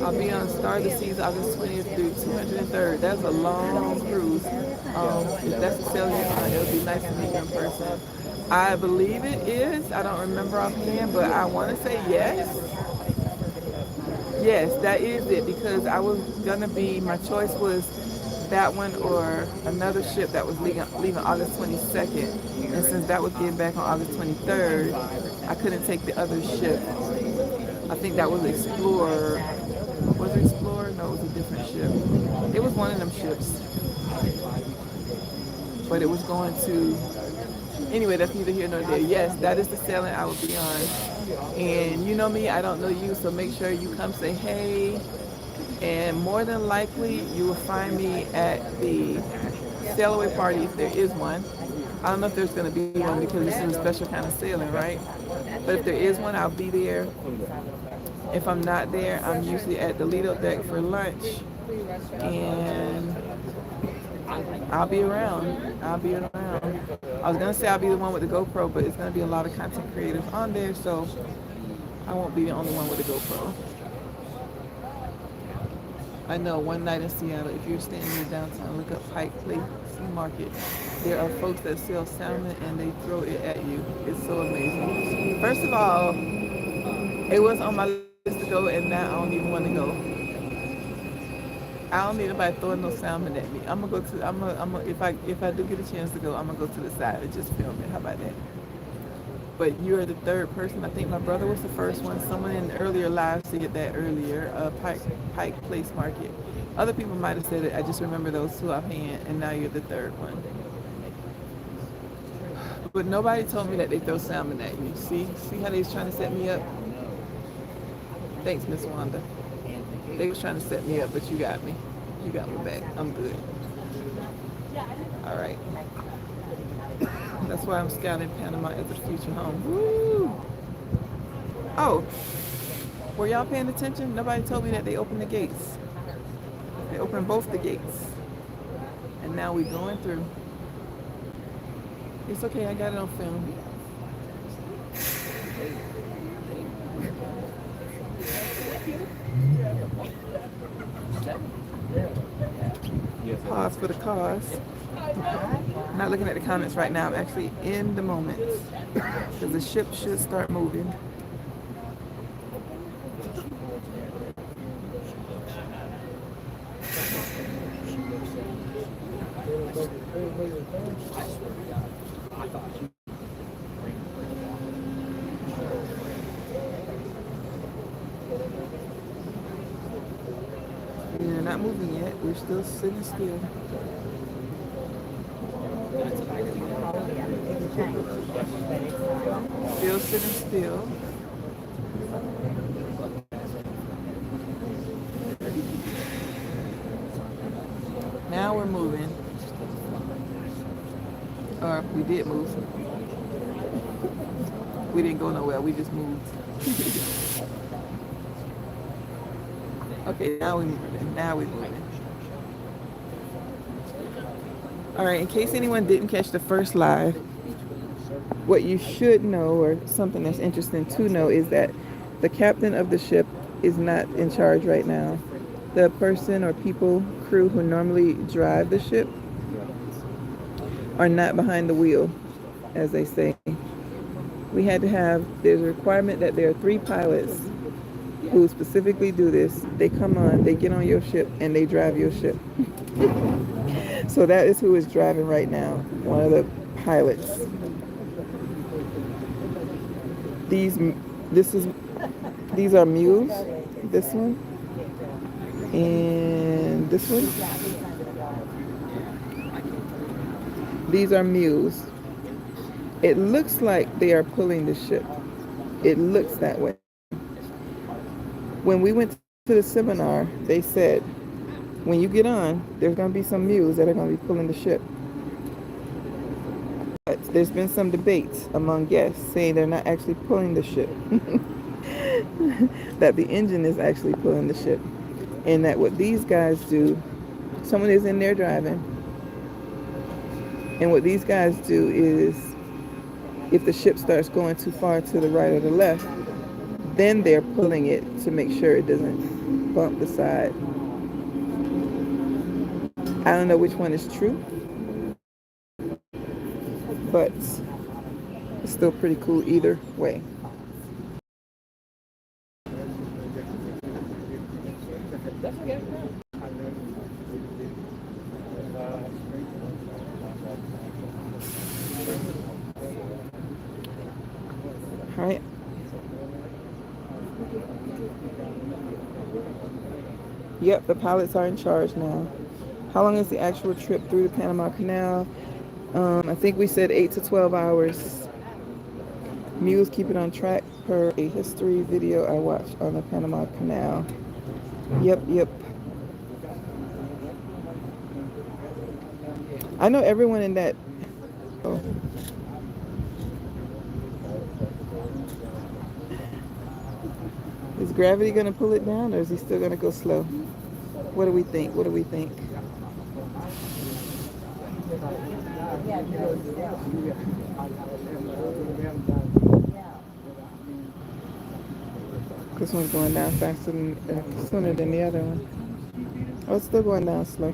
I'll be on Star of the Seas August 20th through 203rd. That's a long cruise. If that's the sale you're on, it'll be nice to meet you in person. I believe it is. I don't remember offhand, but I want to say yes. Yes, that is it, because I was gonna be, my choice was that one or another ship that was leaving August 22nd. And since that was getting back on August 23rd, I couldn't take the other ship. I think that was Explorer. Was it Explorer? No, it was a different ship. It was one of them ships. But it was going to, anyway, that's neither here nor there. Yes, that is the sailing I will be on. And you know me, I don't know you, so make sure you come say hey. And more than likely, you will find me at the sail away party if there is one. I don't know if there's going to be one because this is a special kind of sailing, right? But if there is one, I'll be there. If I'm not there, I'm usually at the Lido deck for lunch. And I'll be around. I was going to say I'll be the one with the GoPro, but it's going to be a lot of content creators on there. So I won't be the only one with a GoPro. I know one night in Seattle, if you're standing in downtown, look up Pike Place Market. There are folks that sell salmon and they throw it at you. It's so amazing. First of all, it was on my list to go, and now I don't even want to go. I don't need nobody throwing no salmon at me. I'm gonna go to. If I do get a chance to go, I'm gonna go to the side and just film it. How about that? But you're the third person. I think my brother was the first one. Someone in earlier lives said that earlier. Pike Place Market. Other people might have said it. I just remember those two offhand, and now you're the third one. But nobody told me that they throw salmon at you. See how they was trying to set me up? Thanks, Miss Wanda. They was trying to set me up, but you got me. You got me back. I'm good. All right. That's why I'm scouting Panama as a future home. Woo! Oh, were y'all paying attention? Nobody told me that they opened the gates. They opened both the gates. And now we're going through. It's okay, I got it on film. Pause for the cause. I'm not looking at the comments right now. I'm actually in the moment because the ship should start moving. We're not moving yet. We're still sitting still. Still sitting still. Now we're moving. Or we did move. We didn't go nowhere. We just moved. Okay, now we're moving. Now we're moving. All right, in case anyone didn't catch the first live, what you should know, or something that's interesting to know, is that the captain of the ship is not in charge right now. The person or people, crew who normally drive the ship are not behind the wheel, as they say. We had to have, there's a requirement that there are 3 pilots who specifically do this. They come on, they get on your ship, and they drive your ship. So that is who is driving right now, one of the pilots. These are mules, this one, and this one. These are mules. It looks like they are pulling the ship. It looks that way. When we went to the seminar, they said, when you get on, there's going to be some mules that are going to be pulling the ship. But there's been some debates among guests saying they're not actually pulling the ship. That the engine is actually pulling the ship. And that what these guys do, someone is in there driving. And what these guys do is, if the ship starts going too far to the right or the left, then they're pulling it to make sure it doesn't bump the side. I don't know which one is true, but it's still pretty cool either way. All right. Yep, the pilots are in charge now. How long is the actual trip through the Panama Canal? I think we said 8 to 12 hours. Mules keep it on track per a history video I watched on the Panama Canal. Yep. I know everyone in that. Oh. Is gravity going to pull it down, or is he still going to go slow? What do we think? This one's going down faster than sooner than the other one. Oh, it's still going down slow.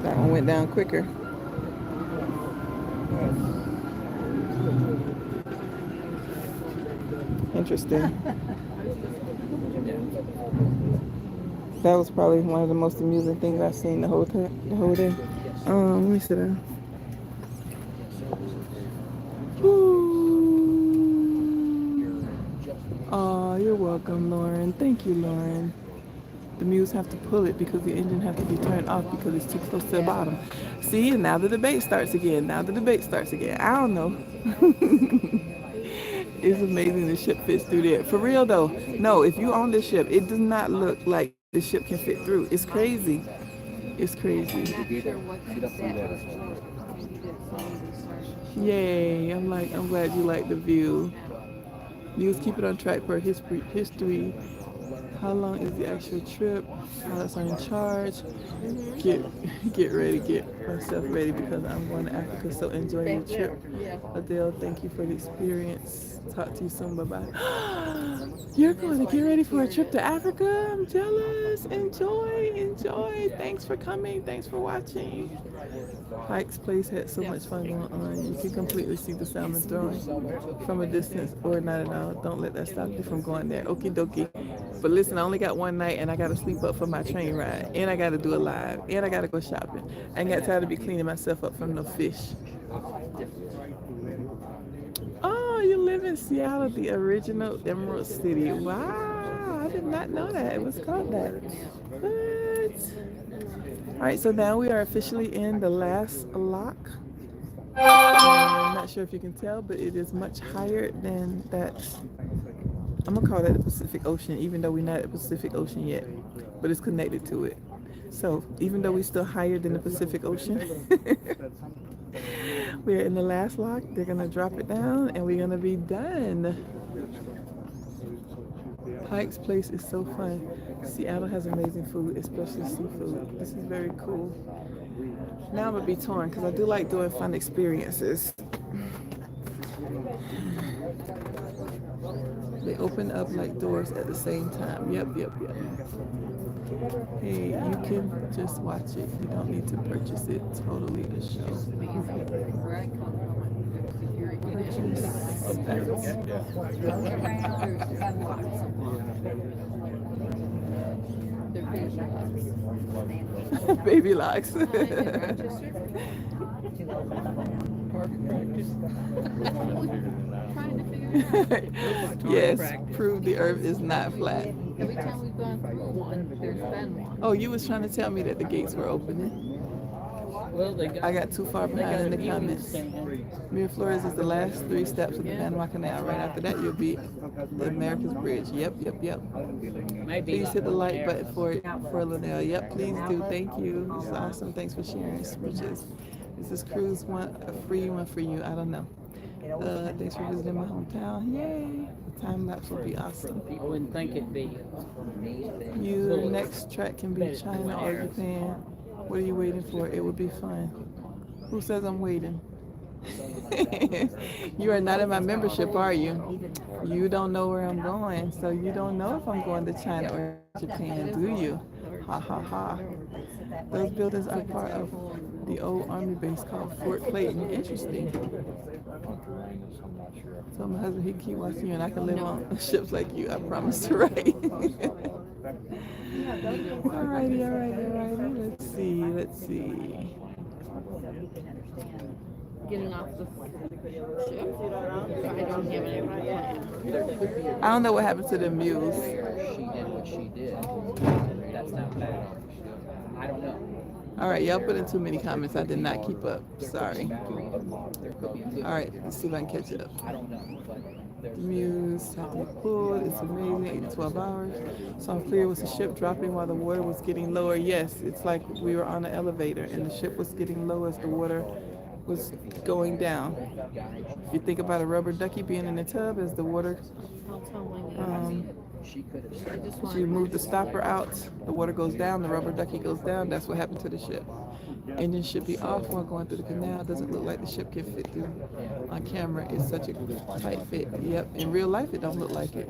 That one went down quicker. Interesting. That was probably one of the most amusing things I've seen the whole day. Let me sit down. Oh, you're welcome, Lauren. Thank you, Lauren. The mules have to pull it because the engine have to be turned off because it's too close to the bottom. See, and now the debate starts again. I don't know. It's amazing the ship fits through there. For real though, no, if you own this ship, it does not look like the ship can fit through. It's crazy. It's crazy. Yay, I'm glad you like the view. News keep it on track for history. How long is the actual trip? Pilots are in charge. Get myself ready because I'm going to Africa, so enjoy your trip. Adele, thank you for the experience. Talk to you soon, bye-bye. You're going to get ready for a trip to Africa? I'm jealous. Enjoy. Thanks for coming. Thanks for watching. Pike's Place had so much fun going on. You can completely see the salmon throwing from a distance or not at all. Don't let that stop you from going there. Okie dokie. But listen, I only got one night and I got to sleep up for my train ride. And I got to do a live. And I got to go shopping. I ain't got time to be cleaning myself up from no fish. Oh, you live in Seattle, the original Emerald City. Wow, I did not know that. It was called that. What? All right, so now we are officially in the last lock. I'm not sure if you can tell, but it is much higher than that. I'm gonna call that the Pacific Ocean, even though we're not at the Pacific Ocean yet, but it's connected to it. So even though we're still higher than the Pacific Ocean, we're in the last lock. They're gonna drop it down and we're gonna be done. Pike's Place is so fun. Seattle has amazing food, especially seafood. This is very cool. Now I'm gonna be torn because I do like doing fun experiences. They open up like doors at the same time. Yep. Hey, you can just watch it. You don't need to purchase it. Totally a show. Baby locks. Yes, prove the earth is not flat. Every time we've gone through one, there's been one. Oh, you was trying to tell me that the gates were opening. Well, I got too far behind in the comments. Miraflores is the last 3 steps of the Panama Canal. Right after that, you'll be the America's Bridge. Yep. Please hit the like button for Linnell. Yep, please do. Thank you. This is awesome. Thanks for sharing, Bridges. Is this cruise one a free one for you? I don't know. Thanks for visiting my hometown. Yay! Time lapse will be awesome. I wouldn't think it'd be. Your next track can be China or Japan. What are you waiting for? It would be fun. Who says I'm waiting? You are not in my membership, are you? You don't know where I'm going, so you don't know if I'm going to China or Japan, do you? Ha ha ha. Those buildings are part of the old army base called Fort Clayton. Interesting. So my husband, he can keep watching you and I can live on ships like you. I promise to write. Alrighty. Let's see. Getting off the ship. I don't have any plan. I don't know what happened to the mules. She did what she did. That's not bad. I don't know. Alright, y'all put in too many comments. I did not keep up. Sorry. Alright, let's see if I can catch up. I don't know, but there's Muse, happy pool. It's amazing. 8 to 12 hours. So I'm clear. Was the ship dropping while the water was getting lower? Yes, it's like we were on an elevator and the ship was getting low as the water was going down. If you think about a rubber ducky being in the tub as the water she could have said, If you move the stopper out, the water goes down, the rubber ducky goes down. That's what happened to the ship. Engine should be off while going through the canal. Doesn't look like the ship can fit through. On camera, it's such a tight fit. Yep, in real life, it don't look like it.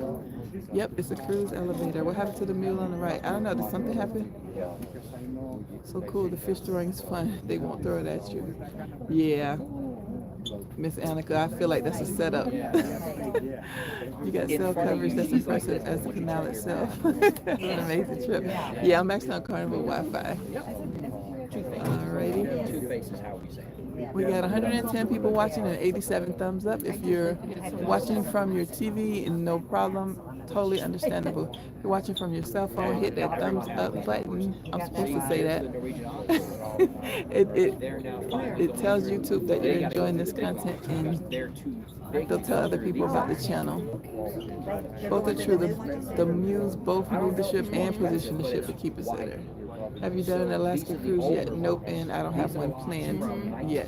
Yep, it's a cruise elevator. What happened to the mule on the right? I don't know. Did something happen? So cool. The fish throwing is fun. They won't throw it at you. Yeah. Miss Annika, I feel like that's a setup. You got cell coverage that's impressive as the canal itself. An amazing trip. Yeah, I'm actually on Carnival Wi-Fi. Alrighty. two faces, how we say it. We got 110 people watching and 87 thumbs up. If you're watching from your TV, no problem, totally understandable. If you're watching from your cell phone, hit that thumbs up button. I'm supposed to say that. it tells YouTube that you're enjoying this content and they'll tell other people about the channel. Both are true. The mules both move the ship and position the ship to keep us there. Have you done an Alaska cruise yet? Nope, and I don't have one planned yet.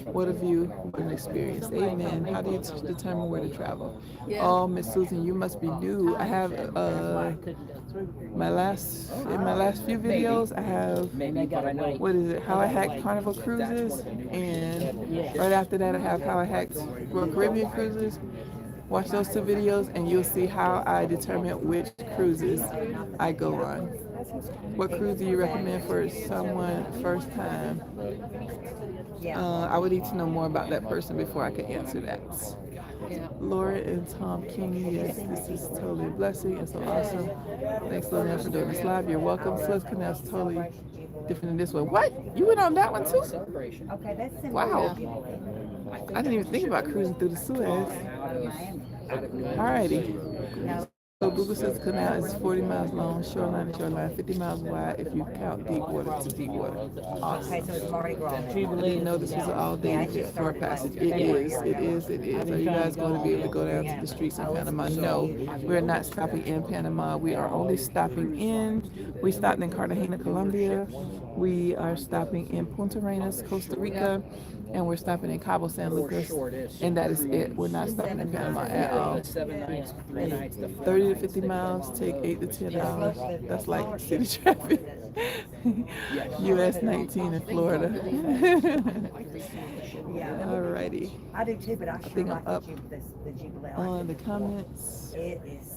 What have you experienced? Amen. How do you determine where to travel? Oh, Miss Susan, you must be new. I have in my last few videos, I have what is it? How I hacked Carnival cruises, and right after that, I have how I hacked Royal Caribbean cruises. Watch those two videos, and you'll see how I determine which cruises I go on. What cruise do you recommend for someone first time? I would need to know more about that person before I could answer that. Laura and Tom King, yes, this is totally a blessing and so awesome. Thanks, Lillian, for doing this live. You're welcome. Suez Canal's totally different than this one. What? You went on that one too? Okay, that's simple. Wow. I didn't even think about cruising through the Suez. Alrighty. No. So Google says the canal is 40 miles long, shoreline to shoreline, 50 miles wide if you count deep water to deep water. Awesome. Okay, so it's Mardi Gras. I didn't know this was an all-day tour passage. It is. Are you guys going to be able to go down to the streets in Panama? No, we're not stopping in Panama. We are only stopping in, we stopped in Cartagena, Colombia. We are stopping in Punta Arenas, Costa Rica. And we're stopping in Cabo San Lucas, and that is it. We're not stopping in Panama at all. 30 to 50 miles, take 8 to 10 hours. That's like city traffic. US 19 in Florida. Alrighty. I do too, but I think I'm up the Jubilee. on the comments. It is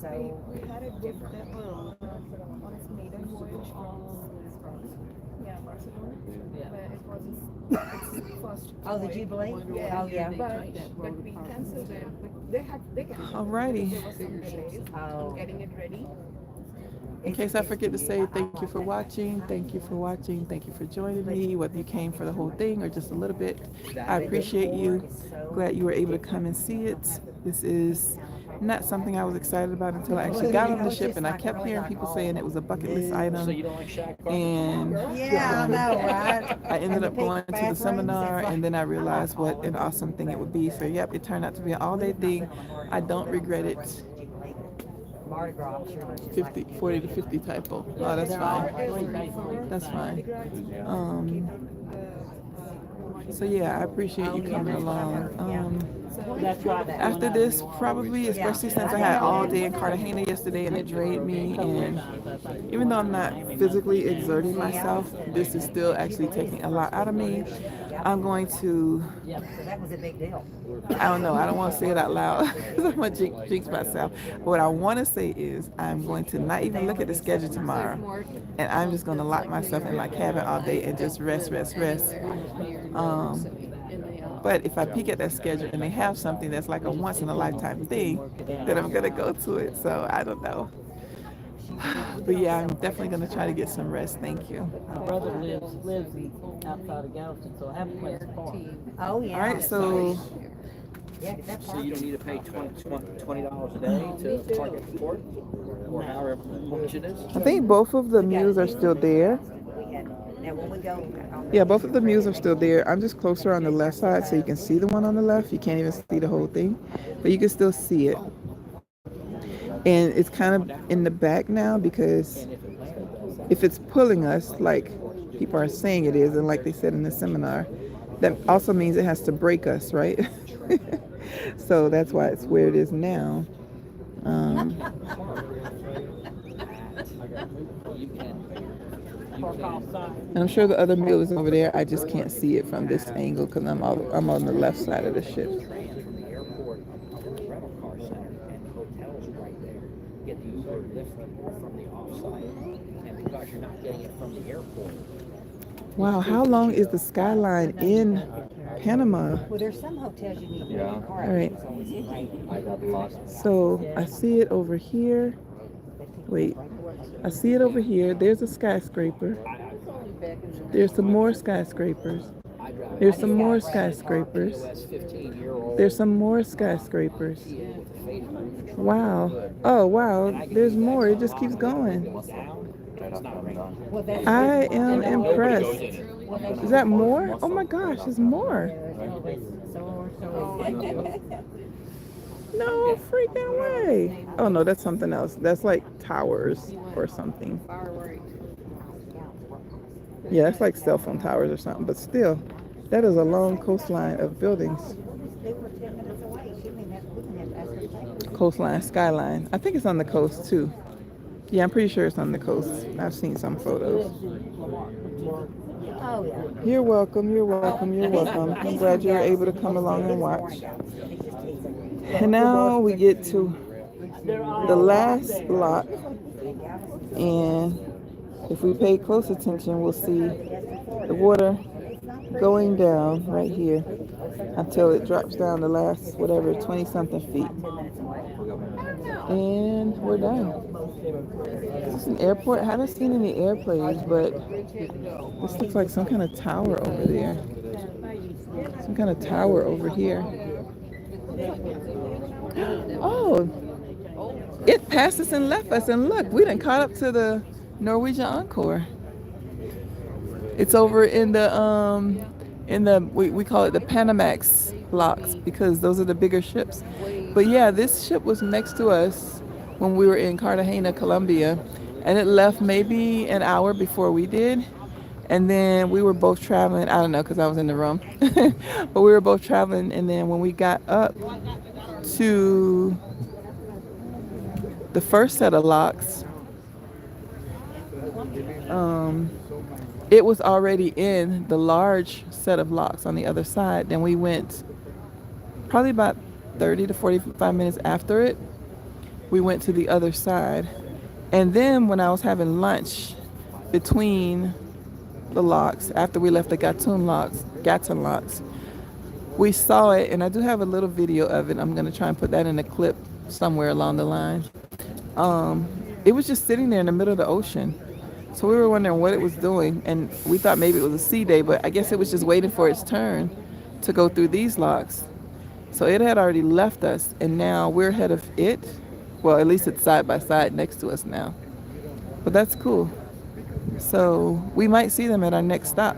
so. We had a different on its maiden voyage from Barcelona, but it was its first. Oh, the Jubilee? Yeah. Oh, yeah. But we canceled it. They canceled. Alrighty. There was some delays Oh. getting it ready. In case I forget to say, thank you for watching, thank you for watching, thank you for joining me, whether you came for the whole thing or just a little bit. I appreciate you. Glad you were able to come and see it. This is not something I was excited about until I actually got on the ship, and I kept hearing people saying it was a bucket list item. And Yeah, I know, right? I ended up going to the seminar, and then I realized what an awesome thing it would be. So yep, it turned out to be an all-day thing. I don't regret it. Mardi Gras, I'm sure there's just 50, 40 to 50 typo. Oh, that's fine. That's fine. So yeah, I appreciate you coming along. After this, probably, especially since I had all day in Cartagena yesterday and it drained me, and even though I'm not physically exerting myself, this is still actually taking a lot out of me. I'm going to, so that was a big deal. I don't know, I don't want to say it out loud because I'm going to jinx myself. But what I want to say is I'm going to not even look at the schedule tomorrow, and I'm just going to lock myself in my cabin all day and just rest. But if I peek at that schedule and they have something that's like a once-in-a-lifetime thing, then I'm going to go to it. So I don't know. But yeah, I'm definitely going to try to get some rest. Thank you. My brother lives outside of Galveston, so I have a place to park. Oh, yeah. All right, so Yeah, 'cause that's So you don't need to pay $20 a day to park at the port, or however much it is? I think both of the mules are still there. Now when we go. Yeah, both of the mules are still there. I'm just closer on the left side so you can see the one on the left. You can't even see the whole thing, but you can still see it. And it's kind of in the back now because if it's pulling us like people are saying it is, and like they said in the seminar, that also means it has to break us, right? So that's why it's where it is now. Um, and I'm sure the other meal is over there. I just can't see it from this angle because I'm on the left side of the ship. From the airport up to the rental car center, and the hotel's right there. Get the Uber lift from the offsite, and because you're not getting it from the airport. Wow, how long is the skyline in Panama? Well, there's some hotels you need to get a car. All right. I got lost. So I see it over here. Wait, I see it over here. There's a skyscraper. There's some more skyscrapers. There's some more skyscrapers. There's some more skyscrapers. Wow. Oh, wow. There's more. It just keeps going. I am impressed. Is that more? Oh my gosh, there's more. No freaking way. Oh no, that's something else. That's like towers or something. Yeah, that's like cell phone towers or something. But still, that is a long coastline of buildings. Coastline, skyline. I think it's on the coast too. Yeah, I'm pretty sure it's on the coast. I've seen some photos. Oh, yeah. You're welcome, you're welcome, you're welcome. I'm glad you were able to come along and watch. And now we get to the last lock. And if we pay close attention, we'll see the water going down right here until it drops down the last, whatever, 20 something feet. And we're done. Is this an airport? I haven't seen any airplanes, but this looks like some kind of tower over there. Some kind of tower over here. Oh, it passed us and left us, and look, we done caught up to the Norwegian Encore. It's over in the we call it the Panamax locks because those are the bigger ships. But yeah, this ship was next to us when we were in Cartagena, Colombia, and it left maybe an hour before we did. And then we were both traveling, I don't know because I was in the room, but we were both traveling, and then when we got up to the first set of locks, it was already in the large set of locks on the other side. Then we went probably about 30 to 45 minutes after it. We went to the other side. And then when I was having lunch between the locks, after we left the Gatun locks, we saw it, and I do have a little video of it. I'm going to try and put that in a clip somewhere along the line. It was just sitting there in the middle of the ocean. So we were wondering what it was doing, and we thought maybe it was a sea day, but I guess it was just waiting for its turn to go through these locks. So it had already left us, and now we're ahead of it. Well, at least it's side by side next to us now. But that's cool. So we might see them at our next stop.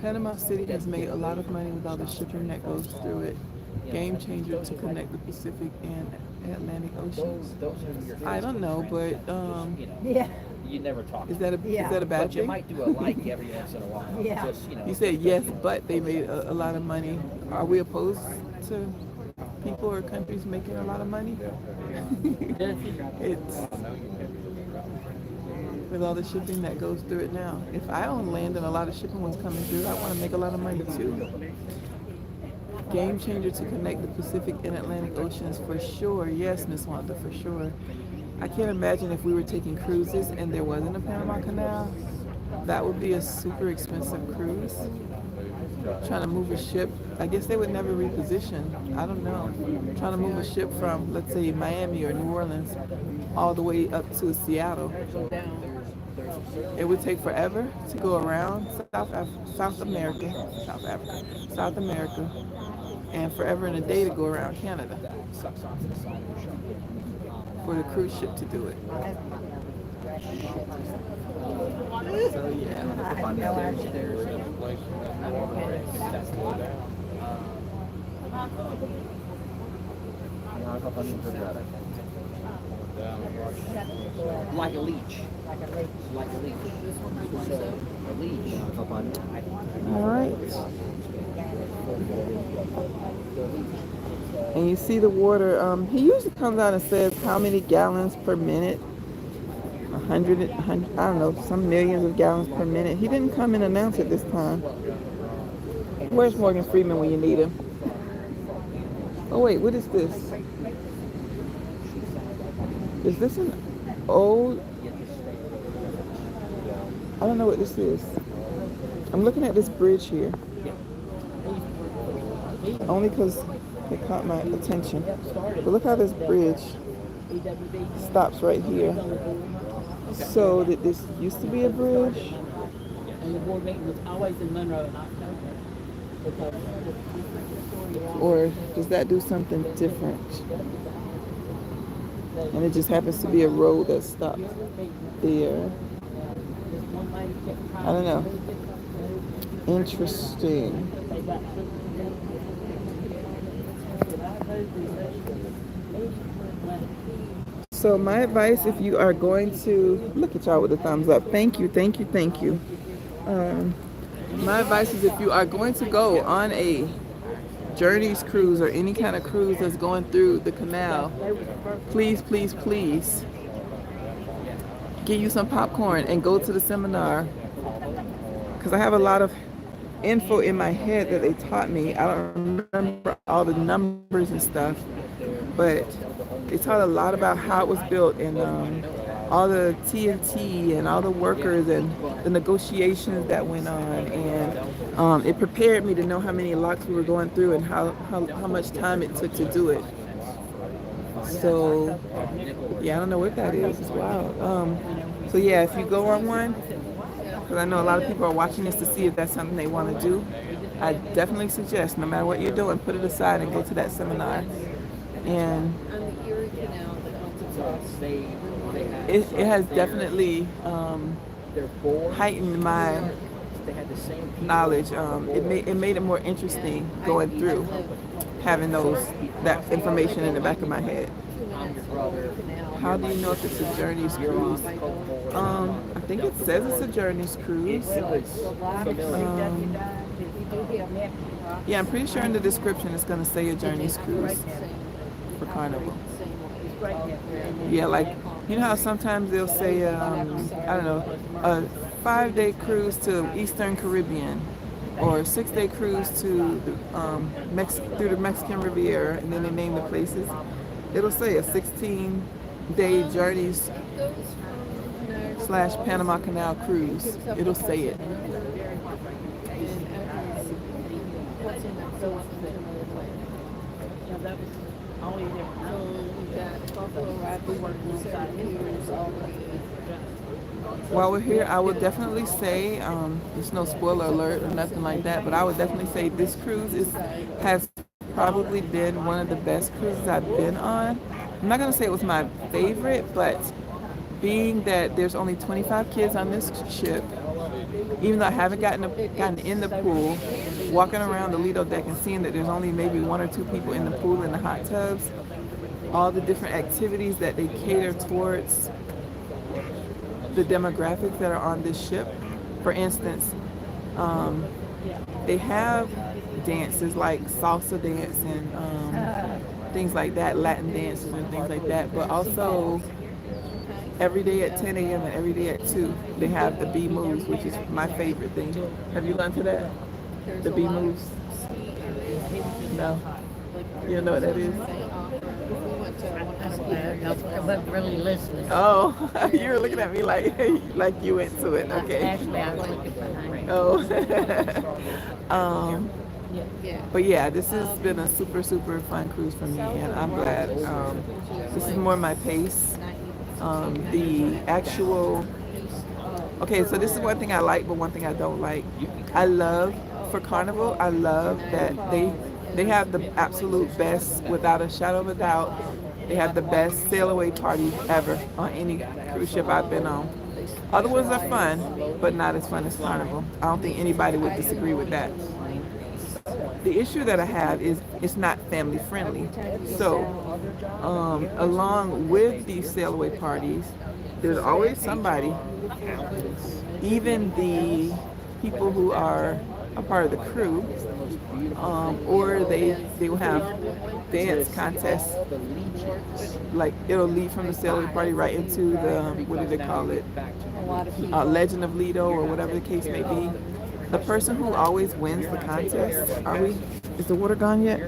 Panama City has made a lot of money with all the shipping that goes through it. Game changer to connect the Pacific and Atlantic Oceans. I don't know, but Yeah. You never talk. is that a bad But you thing? might do a like every once in a while. Yeah. Just, You said yes, but they made a lot of money. Are we opposed to people or countries making a lot of money? It's with all the shipping that goes through it now. If I own land and a lot of shipping was coming through, I want to make a lot of money too. Game changer to connect the Pacific and Atlantic Oceans for sure. Yes, Miss Wanda, for sure. I can't imagine if we were taking cruises and there wasn't a Panama Canal. That would be a super expensive cruise. Trying to move a ship, I guess they would never reposition. I don't know. Trying to move a ship from, let's say, Miami or New Orleans all the way up to Seattle. It would take forever to go around South America, and forever and a day to go around Canada for the cruise ship to do it. So yeah, there's like a leech. Like a leech. So a leech. All right. And you see the water. He usually comes out and says how many gallons per minute. 100, I don't know, some millions of gallons per minute. He didn't come and announce it this time. Where's Morgan Freeman when you need him? Oh wait, what is this? Is this an old? I don't know what this is. I'm looking at this bridge here. Only because it caught my attention. But look how this bridge stops right here. So did this used to be a bridge? And the board meeting was always in Monroe in October. Or does that do something different? And it just happens to be a road that stops there. I don't know. Interesting. So my advice, if you are going to, look at y'all with the thumbs up. Thank you, thank you, thank you. My advice is if you are going to go on a Journeys cruise or any kind of cruise that's going through the canal, please, please, please get you some popcorn and go to the seminar. Because I have a lot of info in my head that they taught me. I don't remember all the numbers and stuff, but they taught a lot about how it was built and all the TNT and all the workers and the negotiations that went on, and it prepared me to know how many locks we were going through and how much time it took to do it. So yeah, I don't know what that is. It's wild. So yeah, if you go on one, because I know a lot of people are watching this to see if that's something they want to do, I definitely suggest, no matter what you're doing, put it aside and go to that seminar. And it has definitely heightened my knowledge. It made it more interesting going through, having that information in the back of my head. How do you know if it's a Journeys cruise? I think it says it's a Journeys cruise. Yeah, I'm pretty sure in the description it's going to say a Journeys cruise for Carnival. Yeah, like, you know how sometimes they'll say, I don't know, a 5-day cruise to Eastern Caribbean, or a 6-day cruise to through the Mexican Riviera, and then they name the places. It'll say a 16-day Journeys / Panama Canal cruise. It'll say it. While we're here, I would definitely say, there's no spoiler alert or nothing like that, but I would definitely say this cruise has probably been one of the best cruises I've been on. I'm not going to say it was my favorite, but being that there's only 25 kids on this ship, even though I haven't gotten in the pool, walking around the Lido deck and seeing that there's only maybe 1 or 2 people in the pool in the hot tubs, all the different activities that they cater towards the demographics that are on this ship. For instance, they have dances like salsa dance and things like that, Latin dances and things like that, but also every day at 10 a.m. and every day at 2, they have the B moves, which is my favorite thing. Have you gone to that? The B moves? No. You don't know what that is? I wasn't really listening. Oh, you were looking at me like you went to it. Okay. Actually, I was looking behind. Oh. But yeah, this has been a super, super fun cruise for me, and I'm glad. This is more my pace. The actual, okay, so this is one thing I like, but one thing I don't like. I love, for Carnival, I love that they have the absolute best, without a shadow of a doubt, They have the best sail away party ever on any cruise ship I've been on. Other ones are fun, but not as fun as Carnival. I don't think anybody would disagree with that. The issue that I have is it's not family friendly. So, along with these sail away parties, there's always somebody, even the people who are a part of the crew, or they will have dance contests. Like it'll lead from the sail away party right into the, what do they call it? Legend of Lido or whatever the case may be. The person who always wins the contest, is the water gone yet?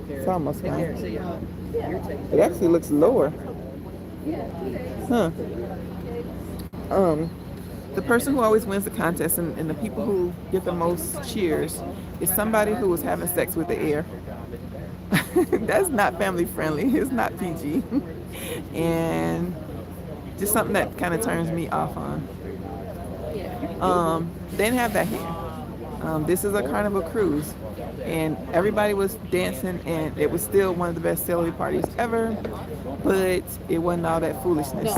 It's almost gone. It actually looks lower. Huh. The person who always wins the contest and the people who get the most cheers is somebody who was having sex with the air. That's not family friendly. It's not PG. And just something that kind of turns me off on. They didn't have that here. This is a Carnival cruise, and everybody was dancing, and it was still one of the best sail away parties ever, but it wasn't all that foolishness.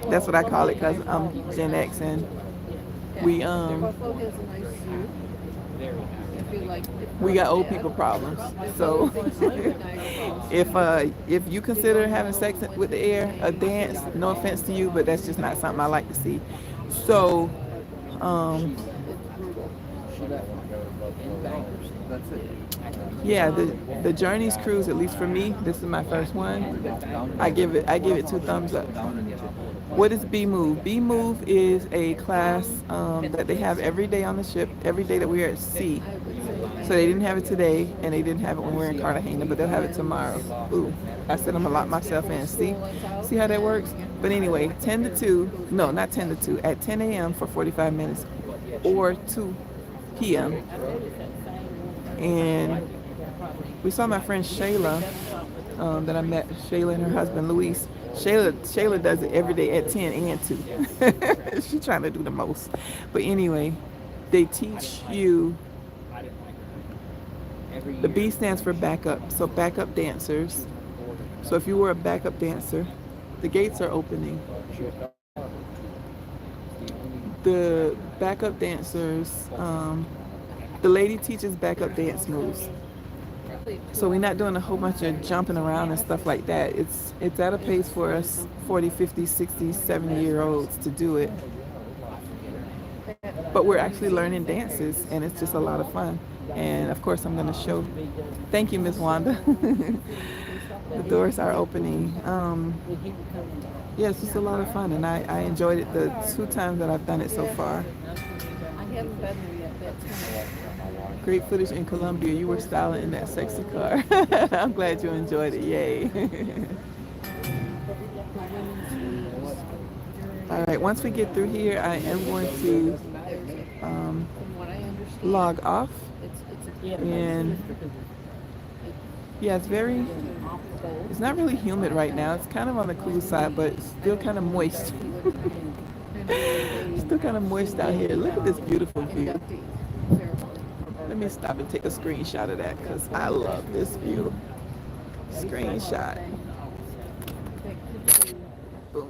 That's what I call it, because I'm Gen X, and we got old people problems. So if you consider having sex with the air a dance, no offense to you, but that's just not something I like to see. So yeah, the Journeys cruise, at least for me, this is my first one. I give it 2 thumbs up. What is B Move? B Move is a class that they have every day on the ship, every day that we are at sea. So they didn't have it today, and they didn't have it when we were in Cartagena, but they'll have it tomorrow. Ooh, I said I'm gonna lock myself in. See how that works? But anyway, 10 to 2, no, not 10 to 2, at 10 a.m. for 45 minutes, or 2 p.m. And we saw my friend Shayla, that I met, Shayla and her husband Luis. Shayla does it every day at 10 and 2. She's trying to do the most. But anyway, they teach you, the B stands for backup, so backup dancers. So if you were a backup dancer, the gates are opening. The backup dancers, the lady teaches backup dance moves. So we're not doing a whole bunch of jumping around and stuff like that. It's at a pace for us 40, 50, 60, 70-year-olds to do it. But we're actually learning dances, and it's just a lot of fun. And of course I'm going to show, thank you, Miss Wanda. The doors are opening. Yeah, it's just a lot of fun, and I enjoyed it the 2 times that I've done it so far. I haven't been there yet. That's Great footage in Colombia. You were styling in that sexy car. I'm glad you enjoyed it. Yay. All right, once we get through here, I am going to log off. And yeah, it's not really humid right now. It's kind of on the cool side, but it's still kind of moist. Still kind of moist out here. Look at this beautiful view. Let me stop and take a screenshot of that, because I love this view. Screenshot. Boom.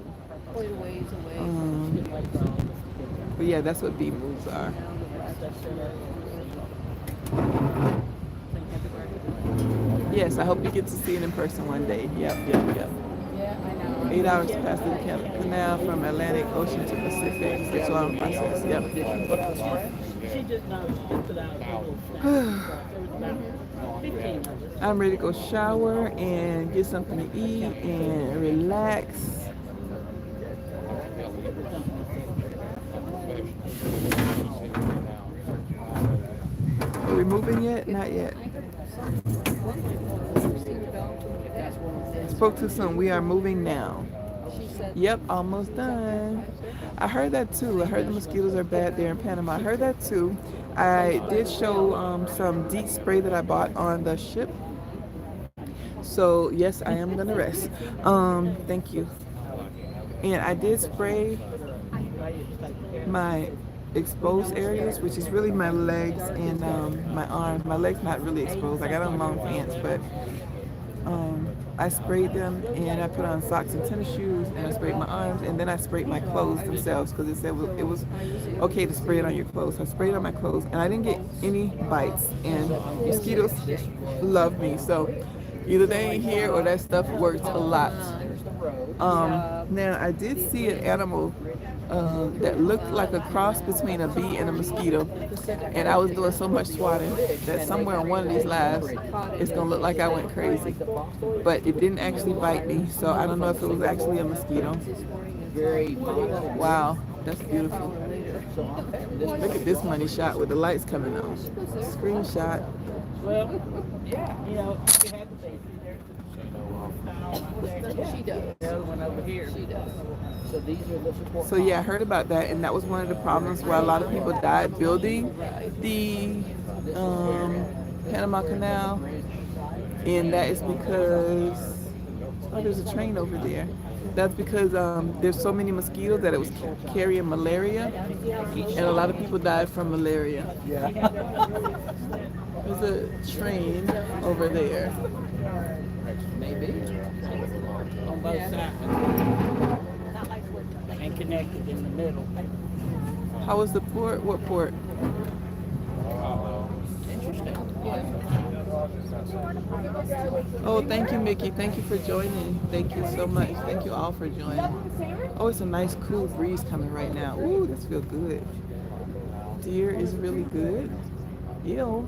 But yeah, that's what B moves are. Yes, I hope you get to see it in person one day. Yep. 8 hours past the canal from Atlantic Ocean to Pacific. It's a long process. Yep. I'm ready to go shower and get something to eat and relax. Are we moving yet? Not yet. Spoke too soon. We are moving now. Yep, almost done. I heard that too. I heard the mosquitoes are bad there in Panama. I heard that too. I did show some DEET spray that I bought on the ship. So yes, I am gonna rest. Thank you. And I did spray my exposed areas, which is really my legs and my arms. My legs not really exposed. I got on long pants, but I sprayed them, and I put on socks and tennis shoes, and I sprayed my arms, and then I sprayed my clothes themselves because it said it was okay to spray it on your clothes. So I sprayed on my clothes, and I didn't get any bites. And mosquitoes love me, so either they ain't here or that stuff works a lot. Now I did see an animal that looked like a cross between a bee and a mosquito, and I was doing so much swatting that somewhere in one of these lives it's gonna look like I went crazy, but it didn't actually bite me, so I don't know if it was actually a mosquito. Wow, that's beautiful. Look at this money shot with the lights coming on. Screenshot. Well, yeah, you know, you have the baby there. She does. The other one over here. She does. So these are the support. So yeah, I heard about that, and that was one of the problems why a lot of people died building the Panama Canal, and that is because there's a train over there. That's because there's so many mosquitoes that it was carrying malaria, and a lot of people died from malaria. There's a train over there. Maybe. On both sides. And connected in the middle. How was the port? What port? Oh, thank you, Mickey. Thank you for joining. Thank you so much. Thank you all for joining. Oh, it's a nice cool breeze coming right now. Ooh, this feels good. Deer is really good. Ew.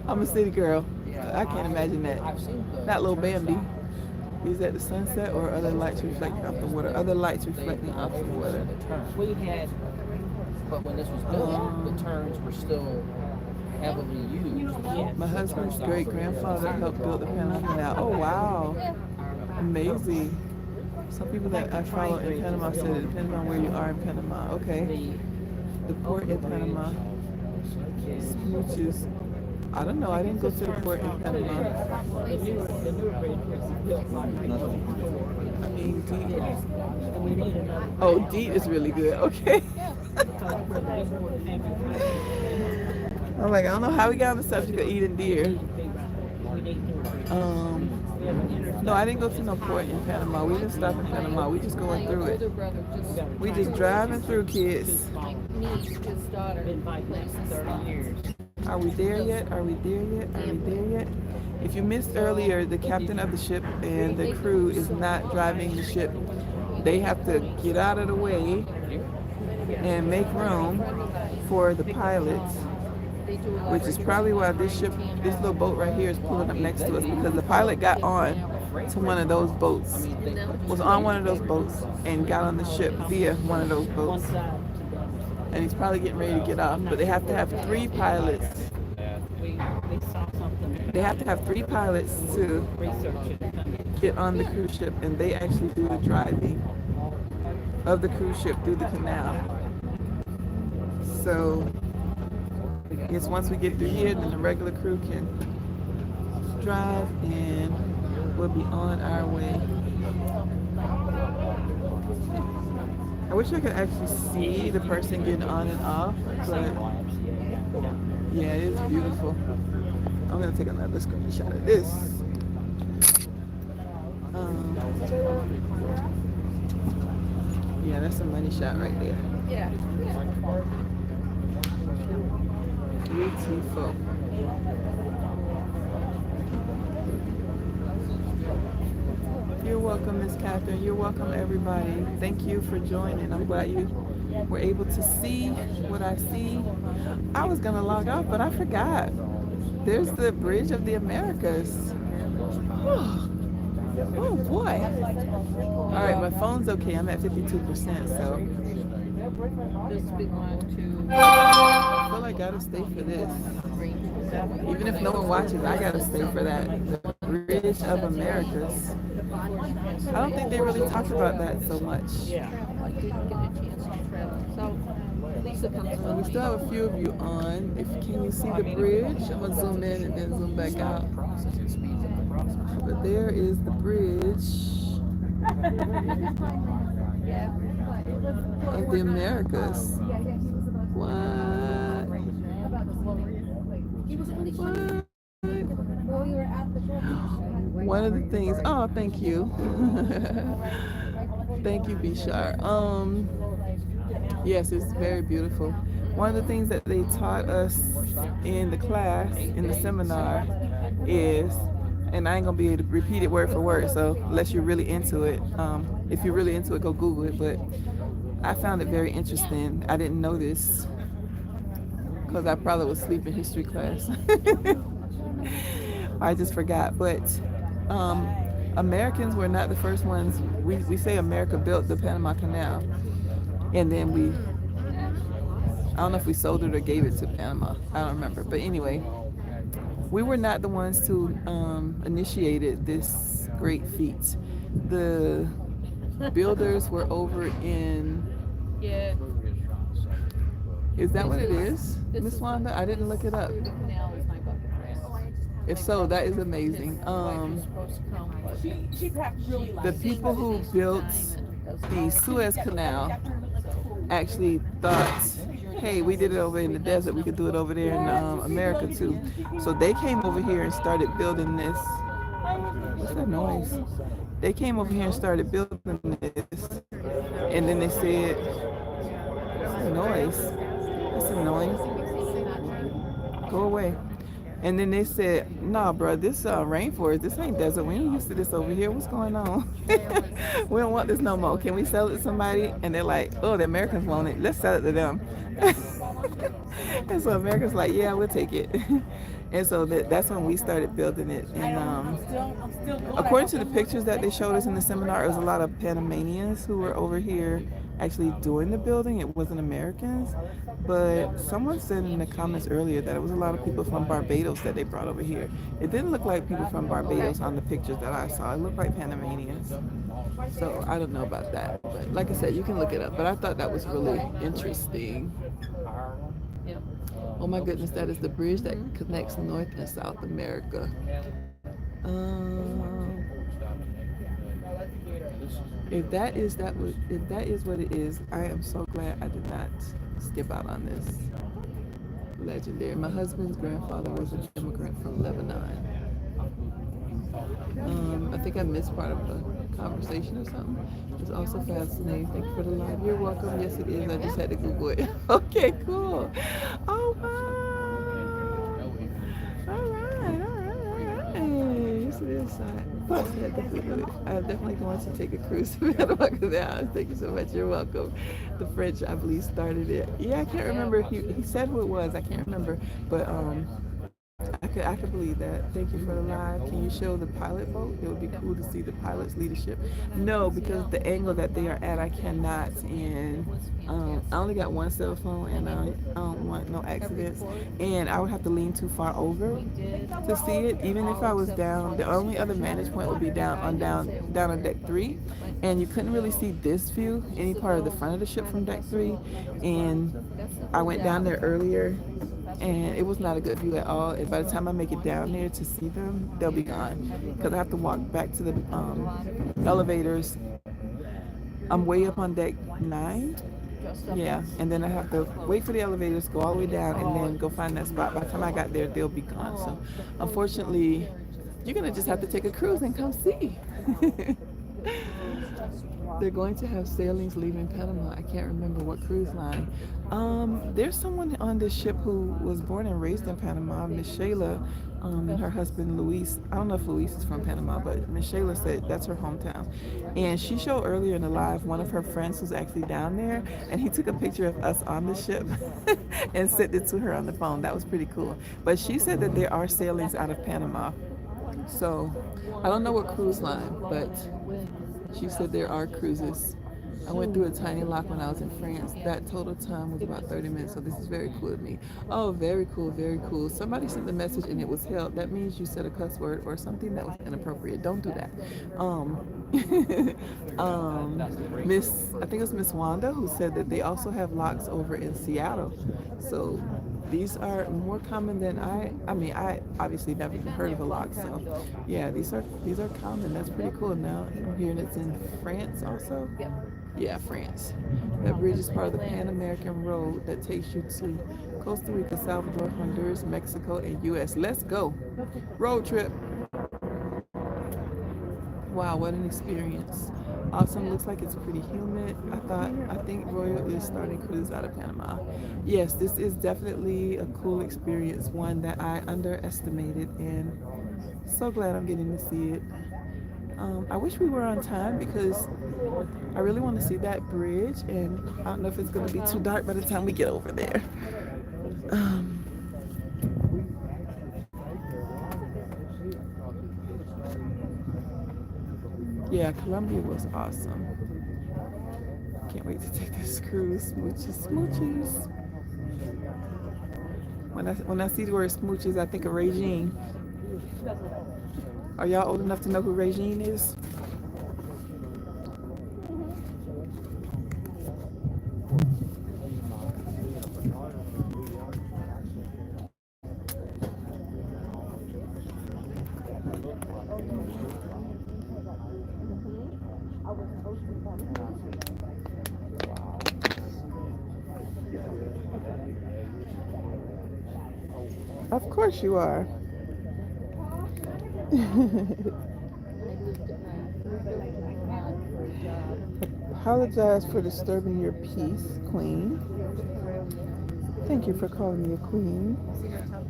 I'm a city girl. I can't imagine that. Not little Bambi. Is that the sunset or other lights reflecting off the water? Other lights reflecting off the water. We had, but when this was built, the turns were still heavily used. My husband's great grandfather helped build the Panama Canal. Oh wow, amazing. Some people that I follow in Panama said it depends on where you are in Panama. Okay, the port in Panama. Smooches. I don't know. I didn't go to the port in Panama. The newer bridge was built like I mean, deep. and we need another. Oh, deep is really good. Okay. I'm like, I don't know how we got on the subject of eating deer. No, I didn't go to no port in Panama. We didn't stop in Panama. We just going through it. We just driving through, kids. My niece, his daughter, lives 30 years. Are we there yet? Are we there yet? Are we there yet? If you missed earlier, the captain of the ship and the crew is not driving the ship. They have to get out of the way and make room for the pilots, which is probably why this little boat right here is pulling up next to us, because the pilot got on to one of those boats, was on one of those boats and got on the ship via one of those boats. And he's probably getting ready to get off, but they have to have 3 pilots. They have to have 3 pilots to get on the cruise ship, and they actually do the driving of the cruise ship through the canal. So I guess once we get through here, then the regular crew can drive, and we'll be on our way. I wish I could actually see the person getting on and off, but yeah, it is beautiful. I'm gonna take another screenshot of this. Yeah, that's a money shot right there. Yeah. Beautiful. You're welcome, Miss Catherine. You're welcome, everybody. Thank you for joining. I'm glad you were able to see what I see. I was gonna log off, but I forgot. There's the Bridge of the Americas. Oh boy. All right, my phone's okay. I'm at 52%, so. This big one too. I feel like I gotta stay for this. Even if no one watches, I gotta stay for that. The Bridge of Americas. I don't think they really talk about that so much. Yeah. I didn't get a chance to travel. So Lisa comes We still have a few of you on. Can you see the bridge? I'm gonna zoom in and then zoom back out. But there is the bridge of the Americas. What? What? One of the things, oh, thank you. Thank you, Bishar. Yes, it's very beautiful. One of the things that they taught us in the class, in the seminar, is, and I ain't gonna be able to repeat it word for word, so unless you're really into it, if you're really into it, go Google it, but I found it very interesting. I didn't know this because I probably was asleep in history class. I just forgot, but Americans were not the first ones. We say America built the Panama Canal, and then I don't know if we sold it or gave it to Panama. I don't remember. But anyway, we were not the ones who initiated this great feat. The builders were over in... Yeah. Is that what it is, Miss Wanda? I didn't look it up. The canal is my bucket list. If so, that is amazing. The people who built the Suez Canal actually thought, hey, we did it over in the desert, we could do it over there in America too. So they came over here and started building this. What's that noise? They came over here and started building this. And then they said, what's the noise? That's annoying. Go away. And then they said, nah, bro, this rainforest, this ain't desert. We ain't used to this over here. What's going on? We don't want this no more. Can we sell it to somebody? And they're like, oh, the Americans want it. Let's sell it to them. And so Americans like, yeah, we'll take it. And so that's when we started building it. And according to the pictures that they showed us in the seminar, it was a lot of Panamanians who were over here actually doing the building. It wasn't Americans. But someone said in the comments earlier that it was a lot of people from Barbados that they brought over here. It didn't look like people from Barbados on the pictures that I saw. It looked like Panamanians. So I don't know about that. But like I said, you can look it up. But I thought that was really interesting. Oh my goodness, that is the bridge that connects North and South America. If that is what it is, I am so glad I did not skip out on this. Legendary. My husband's grandfather was an immigrant from Lebanon. I think I missed part of the conversation or something. It's also fascinating. Thank you for the live. You're welcome. Yes, it is. I just had to Google it. Okay, cool. Oh, wow. All right. Yes, it is. I'm definitely going to take a cruise to Panama Canal. Thank you so much. You're welcome. The French, I believe, started it. Yeah, I can't remember. He said who it was. I can't remember. But I could believe that. Thank you for the live. Can you show the pilot boat? It would be cool to see the pilot's leadership. No, because the angle that they are at, I cannot. And I only got one cell phone, and I don't want no accidents. And I would have to lean too far over to see it. Even if I was down, the only other vantage point would be down on deck 3, and you couldn't really see this view, any part of the front of the ship from deck 3. And I went down there earlier, and it was not a good view at all. And by the time I make it down there to see them, they'll be gone, because I have to walk back to the elevators. I'm way up on deck 9. Yeah, and then I have to wait for the elevators, go all the way down, and then go find that spot. By the time I got there, they'll be gone. So unfortunately, you're gonna just have to take a cruise and come see. They're going to have sailings leaving Panama. I can't remember what cruise line. There's someone on this ship who was born and raised in Panama, Miss Shayla, and her husband Luis. I don't know if Luis is from Panama, but Miss Shayla said that's her hometown. And she showed earlier in the live one of her friends who's actually down there, and he took a picture of us on the ship and sent it to her on the phone. That was pretty cool. But she said that there are sailings out of Panama. So I don't know what cruise line, but she said there are cruises. I went through a tiny lock when I was in France. That total time was about 30 minutes, so this is very cool to me. Oh, very cool, very cool. Somebody sent a message and it was held. That means you said a cuss word or something that was inappropriate. Don't do that. I think it was Miss Wanda who said that they also have locks over in Seattle. So these are more common than I obviously never even heard of a lock. So yeah, these are common. That's pretty cool. Now I'm hearing it's in France also. Yep. Yeah, France. That bridge is part of the Pan-American Road that takes you to Costa Rica, Salvador, Honduras, Mexico, and U.S. Let's go. Road trip. Wow, what an experience. Awesome. Looks like it's pretty humid. I think Royal is starting cruise out of Panama. Yes, this is definitely a cool experience, one that I underestimated, and so glad I'm getting to see it. I wish we were on time because I really want to see that bridge, and I don't know if it's going to be too dark by the time we get over there. Um, yeah, Colombia was awesome. Can't wait to take this cruise. Smooches, smooches. When I see the word smooches, I think of Regine. Are y'all old enough to know who Regine is? Of course you are. Apologize for disturbing your peace, Queen. Thank you for calling me a queen.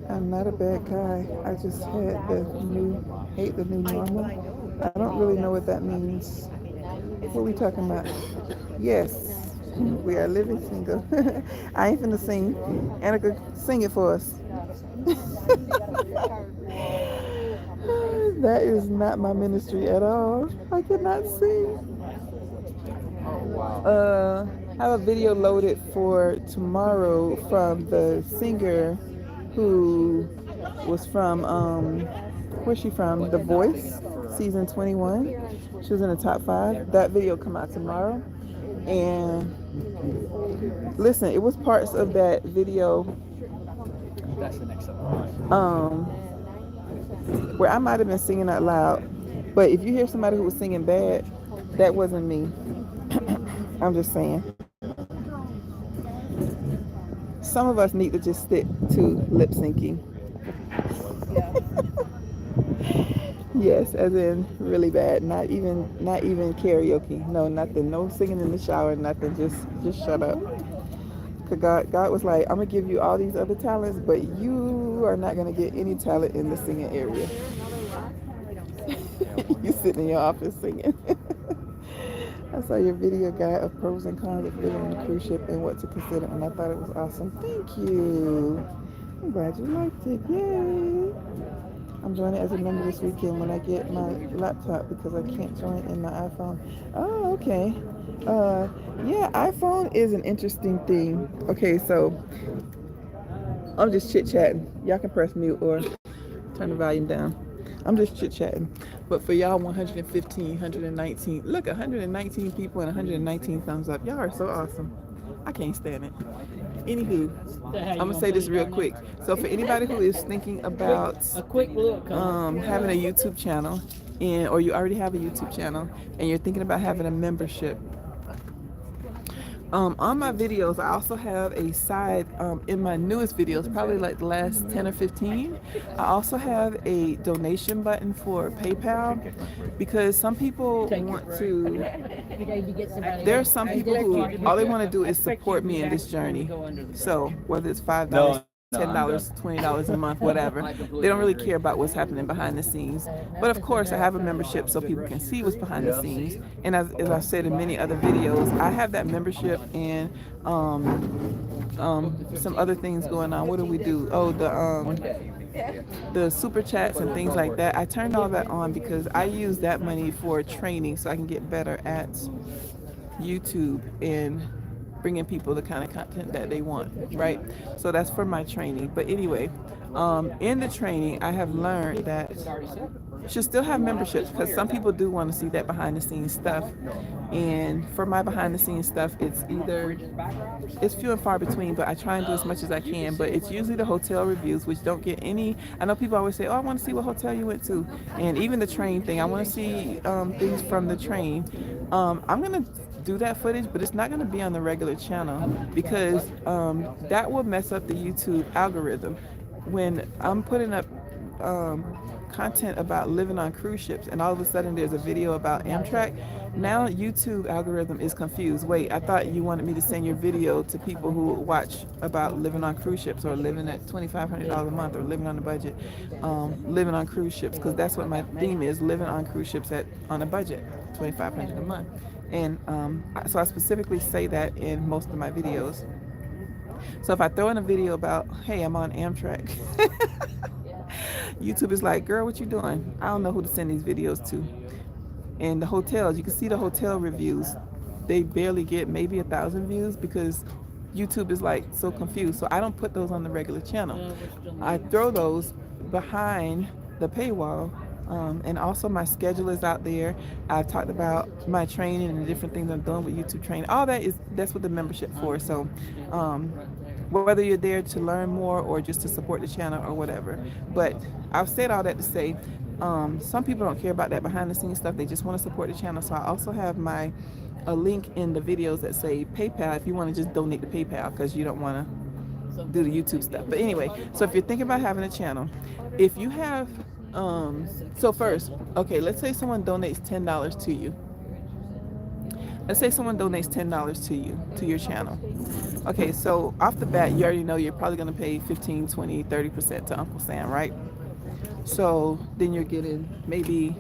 I'm not a bad guy. I just hate the new normal. I don't really know what that means. What are we talking about? Yes, we are living single. I ain't finna sing. Annika, sing it for us. That is not my ministry at all. I cannot sing. I have a video loaded for tomorrow from the singer who was from where's she from? The Voice, season 21. She was in the top 5. That video come out tomorrow. And listen, it was parts of that video where I might have been singing out loud. But if you hear somebody who was singing bad, that wasn't me. I'm just saying. Some of us need to just stick to lip syncing. Yes, as in really bad. Not even karaoke. No, nothing. No singing in the shower. Nothing. Just shut up. Cause God was like, I'm gonna give you all these other talents, but you are not gonna get any talent in the singing area. You sitting in your office singing. I saw your video guide of pros and cons of living on a cruise ship and what to consider, and I thought it was awesome. Thank you. I'm glad you liked it. Yay! I'm joining as a member this weekend when I get my laptop because I can't join in my iPhone. Oh, okay. Yeah, iPhone is an interesting thing. Okay, so I'm just chit-chatting. Y'all can press mute or turn the volume down. I'm just chit-chatting. But for y'all 115, 119, look, 119 people and 119 thumbs up. Y'all are so awesome. I can't stand it. Anywho, I'm gonna say this real quick. So for anybody who is thinking about A quick look. having a YouTube channel, or you already have a YouTube channel and you're thinking about having a membership, on my videos, I also have a side, in my newest videos, probably like the last 10 or 15, I also have a donation button for PayPal, because some people want to, there are some people who, all they want to do is support me in this journey. So whether it's $5, $10, $20 a month, whatever. They don't really care about what's happening behind the scenes. But of course, I have a membership so people can see what's behind the scenes. And as I said in many other videos, I have that membership and some other things going on. What do we do? Oh, the super chats and things like that. I turned all that on because I use that money for training so I can get better at YouTube and bringing people the kind of content that they want, right? So that's for my training. But anyway, in the training, I have learned that you should still have memberships because some people do want to see that behind the scenes stuff. And for my behind the scenes stuff, it's few and far between, but I try and do as much as I can. But it's usually the hotel reviews, which don't get any. I know people always say, oh, I want to see what hotel you went to. And even the train thing, I want to see things from the train. I'm going to do that footage, but it's not going to be on the regular channel because that will mess up the YouTube algorithm. When I'm putting up content about living on cruise ships, and all of a sudden there's a video about Amtrak, now YouTube algorithm is confused. Wait, I thought you wanted me to send your video to people who watch about living on cruise ships, or living at $2,500 a month, or living on a budget, living on cruise ships, because that's what my theme is, living on cruise ships on a budget, $2,500 a month. And so I specifically say that in most of my videos. So if I throw in a video about, hey, I'm on Amtrak, YouTube is like, girl, what you doing? I don't know who to send these videos to. And the hotels, you can see the hotel reviews, they barely get maybe 1,000 views, because YouTube is like so confused. So I don't put those on the regular channel. I throw those behind the paywall. And also my schedule is out there. I've talked about my training and the different things I'm doing with YouTube training. All that's what the membership for. So whether you're there to learn more or just to support the channel or whatever. But I've said all that to say, some people don't care about that behind the scenes stuff. They just want to support the channel. So I also have a link in the videos that say PayPal if you want to just donate to PayPal, because you don't want to do the YouTube stuff. But anyway, so if you're thinking about having a channel, if you have, so first, okay, let's say someone donates $10 to you. Let's say someone donates $10 to you, to your channel. Okay, so off the bat, you already know you're probably going to pay 15, 20, 30% to Uncle Sam, right? So then you're getting maybe,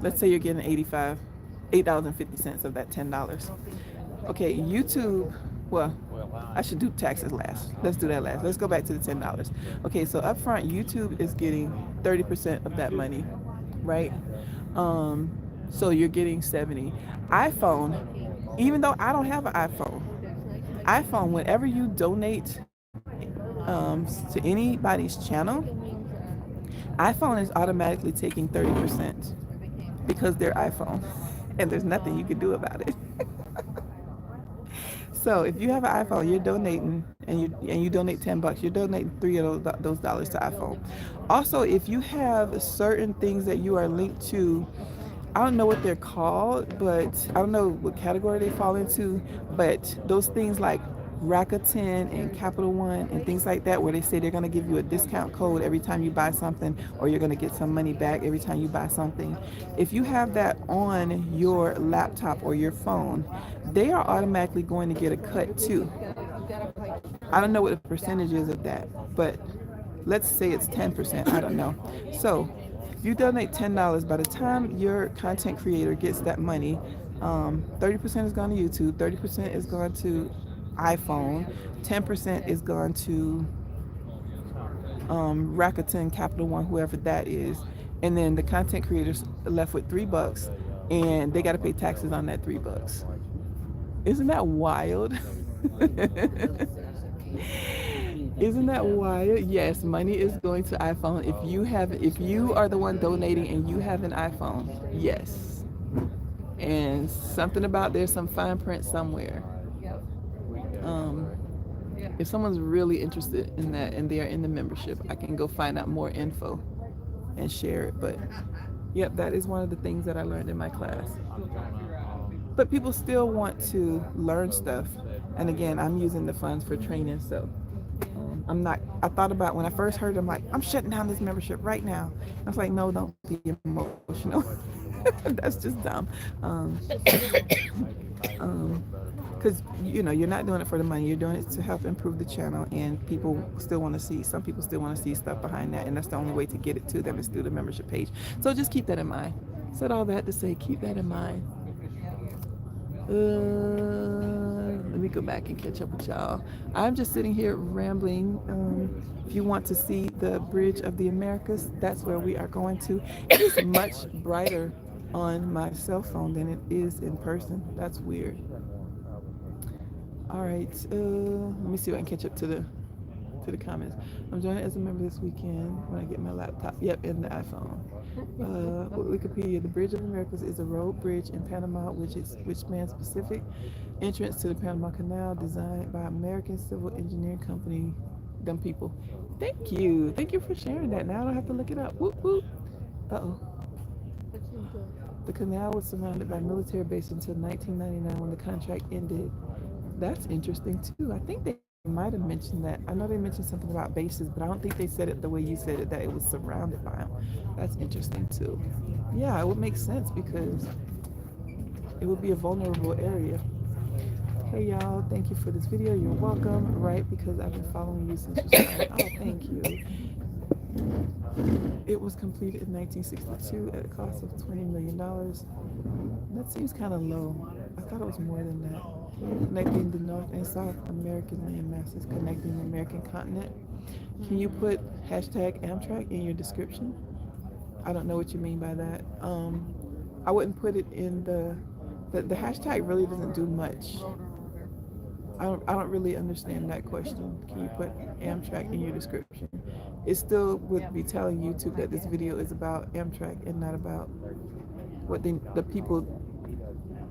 let's say you're getting $8.50 of that $10. Okay, YouTube, well, I should do taxes last. Let's do that last. Let's go back to the $10. Okay, so up front, YouTube is getting 30% of that money, right? So you're getting 70. iPhone, even though I don't have an iPhone, whenever you donate to anybody's channel, iPhone is automatically taking 30% because they're iPhone, and there's nothing you can do about it. So if you have an iPhone, you're donating, and you donate $10, you're donating 3 of those dollars to iPhone. Also, if you have certain things that you are linked to, I don't know what they're called, but I don't know what category they fall into, but those things like Rakuten and Capital One and things like that, where they say they're going to give you a discount code every time you buy something, or you're going to get some money back every time you buy something. If you have that on your laptop or your phone, they are automatically going to get a cut too. I don't know what the percentage is of that, but let's say it's 10%. I don't know. So if you donate $10, by the time your content creator gets that money, 30% is going to YouTube, 30% is going to iPhone, 10% is going to Rakuten, Capital One, whoever that is, and then the content creators are left with $3, and they got to pay taxes on that $3. Isn't that wild? Isn't that wild? Yes, money is going to iPhone. If you are the one donating and you have an iPhone, yes. And something about there's some fine print somewhere. If someone's really interested in that and they are in the membership, I can go find out more info and share it. But yep, that is one of the things that I learned in my class. But people still want to learn stuff. And again, I'm using the funds for training, so I thought about, when I first heard it, I'm like, I'm shutting down this membership right now. I was like, no, don't be emotional. That's just dumb. Because you're not doing it for the money, you're doing it to help improve the channel, and some people still want to see stuff behind that, and that's the only way to get it to them is through the membership page. So just keep that in mind. Said all that to say, keep that in mind. Let me go back and catch up with y'all. I'm just sitting here rambling. If you want to see the Bridge of the Americas, that's where we are going to. It is much brighter on my cell phone than it is in person. That's weird. All right, let me see if I can catch up to the comments. I'm joining as a member this weekend when I get my laptop. Yep, and the iPhone. Wikipedia: the Bridge of Americas is a road bridge in Panama which spans Pacific entrance to the Panama Canal, designed by American civil engineering company. Them people. Thank you for sharing that. Now I don't have to look it up. Whoop whoop. The canal was surrounded by military bases until 1999 when the contract ended. That's interesting too. I think they might have mentioned that. I know they mentioned something about bases, but I don't think they said it the way you said it, that it was surrounded by them. That's interesting too. Yeah, it would make sense because it would be a vulnerable area. Hey y'all, thank you for this video. You're welcome, right? Because I've been following you since you started. Oh, thank you. It was completed in 1962 at a cost of $20 million. That seems kind of low. I thought it was more than that. Connecting the North and South American land masses, connecting the American continent. Can you put hashtag Amtrak in your description? I don't know what you mean by that. I wouldn't put it in the hashtag really doesn't do much. I don't really understand that question. Can you put Amtrak in your description? It still would be telling YouTube that this video is about Amtrak and not about what the people,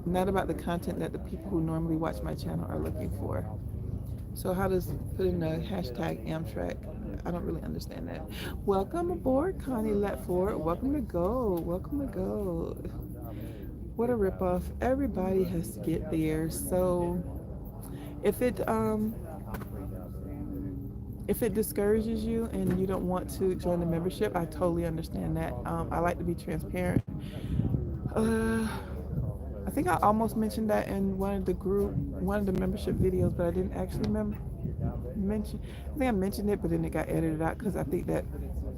not about the content that the people who normally watch my channel are looking for. So how does putting the hashtag Amtrak? I don't really understand that. Welcome aboard, Connie Letford. Welcome to Gold. Welcome to Gold. What a ripoff. Everybody has to get there. So if it discourages you and you don't want to join the membership, I totally understand that. I like to be transparent. I think I almost mentioned that in one of the membership videos, but I didn't actually mention. I think I mentioned it, but then it got edited out because I think that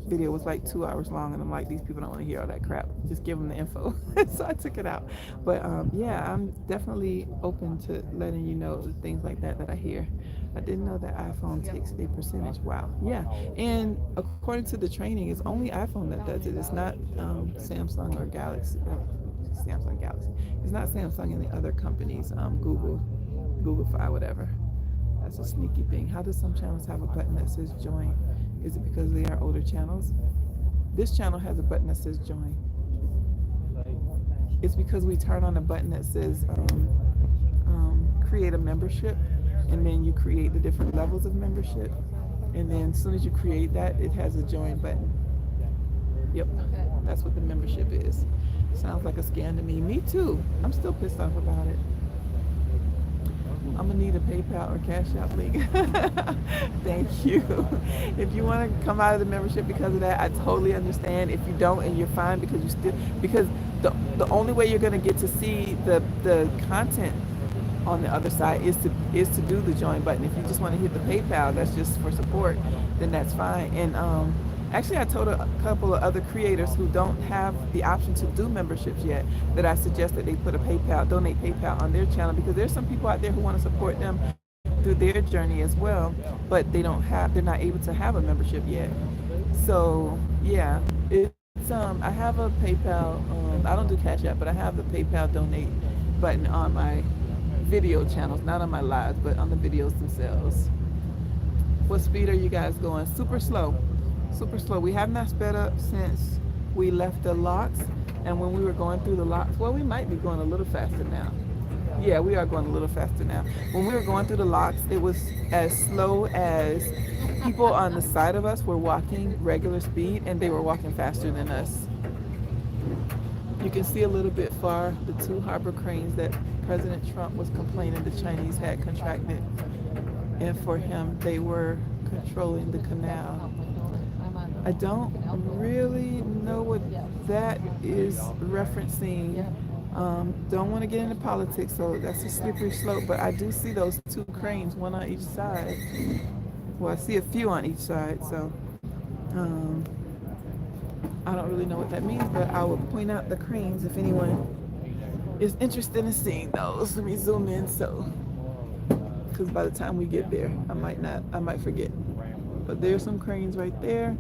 video was like 2 hours long, and I'm like, these people don't want to hear all that crap. Just give them the info. So I took it out. But yeah, I'm definitely open to letting you know things like that I hear. I didn't know that iPhone takes a percentage. Wow. Yeah. And according to the training, it's only iPhone that does it. It's not Samsung or Galaxy. Samsung Galaxy. It's not Samsung and the other companies, Google Fi, whatever. That's a sneaky thing. How do some channels have a button that says join? Is it because they are older channels? This channel has a button that says join. It's because we turn on a button that says create a membership, and then you create the different levels of membership, and then as soon as you create that, it has a join button. Yep, that's what the membership is. Sounds like a scam to me. Me too. I'm still pissed off about it. I'm gonna need a PayPal or Cash App link. Thank you. If you want to come out of the membership because of that, I totally understand. If you don't and you're fine because the only way you're gonna get to see the content on the other side is to do the join button. If you just want to hit the PayPal, that's just for support, then that's fine. And actually, I told a couple of other creators who don't have the option to do memberships yet that I suggest that they put a donate PayPal on their channel, because there's some people out there who want to support them through their journey as well, but they're not able to have a membership yet. So yeah, it's I have a PayPal. I don't do Cash App, but I have the PayPal donate button on my video channels, not on my lives, but on the videos themselves. What speed are you guys going? Super slow. Super slow. We have not sped up since we left the locks, and when we were going through the locks, well, we might be going a little faster now. Yeah, we are going a little faster now. When we were going through the locks, it was as slow as people on the side of us were walking regular speed, and they were walking faster than us. You can see a little bit far the 2 harbor cranes that President Trump was complaining the Chinese had contracted, and for him, they were controlling the canal. I don't really know what that is referencing. Don't want to get into politics, so that's a slippery slope, but I do see those 2 cranes, one on each side. Well, I see a few on each side, so I don't really know what that means, but I will point out the cranes if anyone is interested in seeing those. Let me zoom in, because by the time we get there, I might forget. But there's some cranes right there,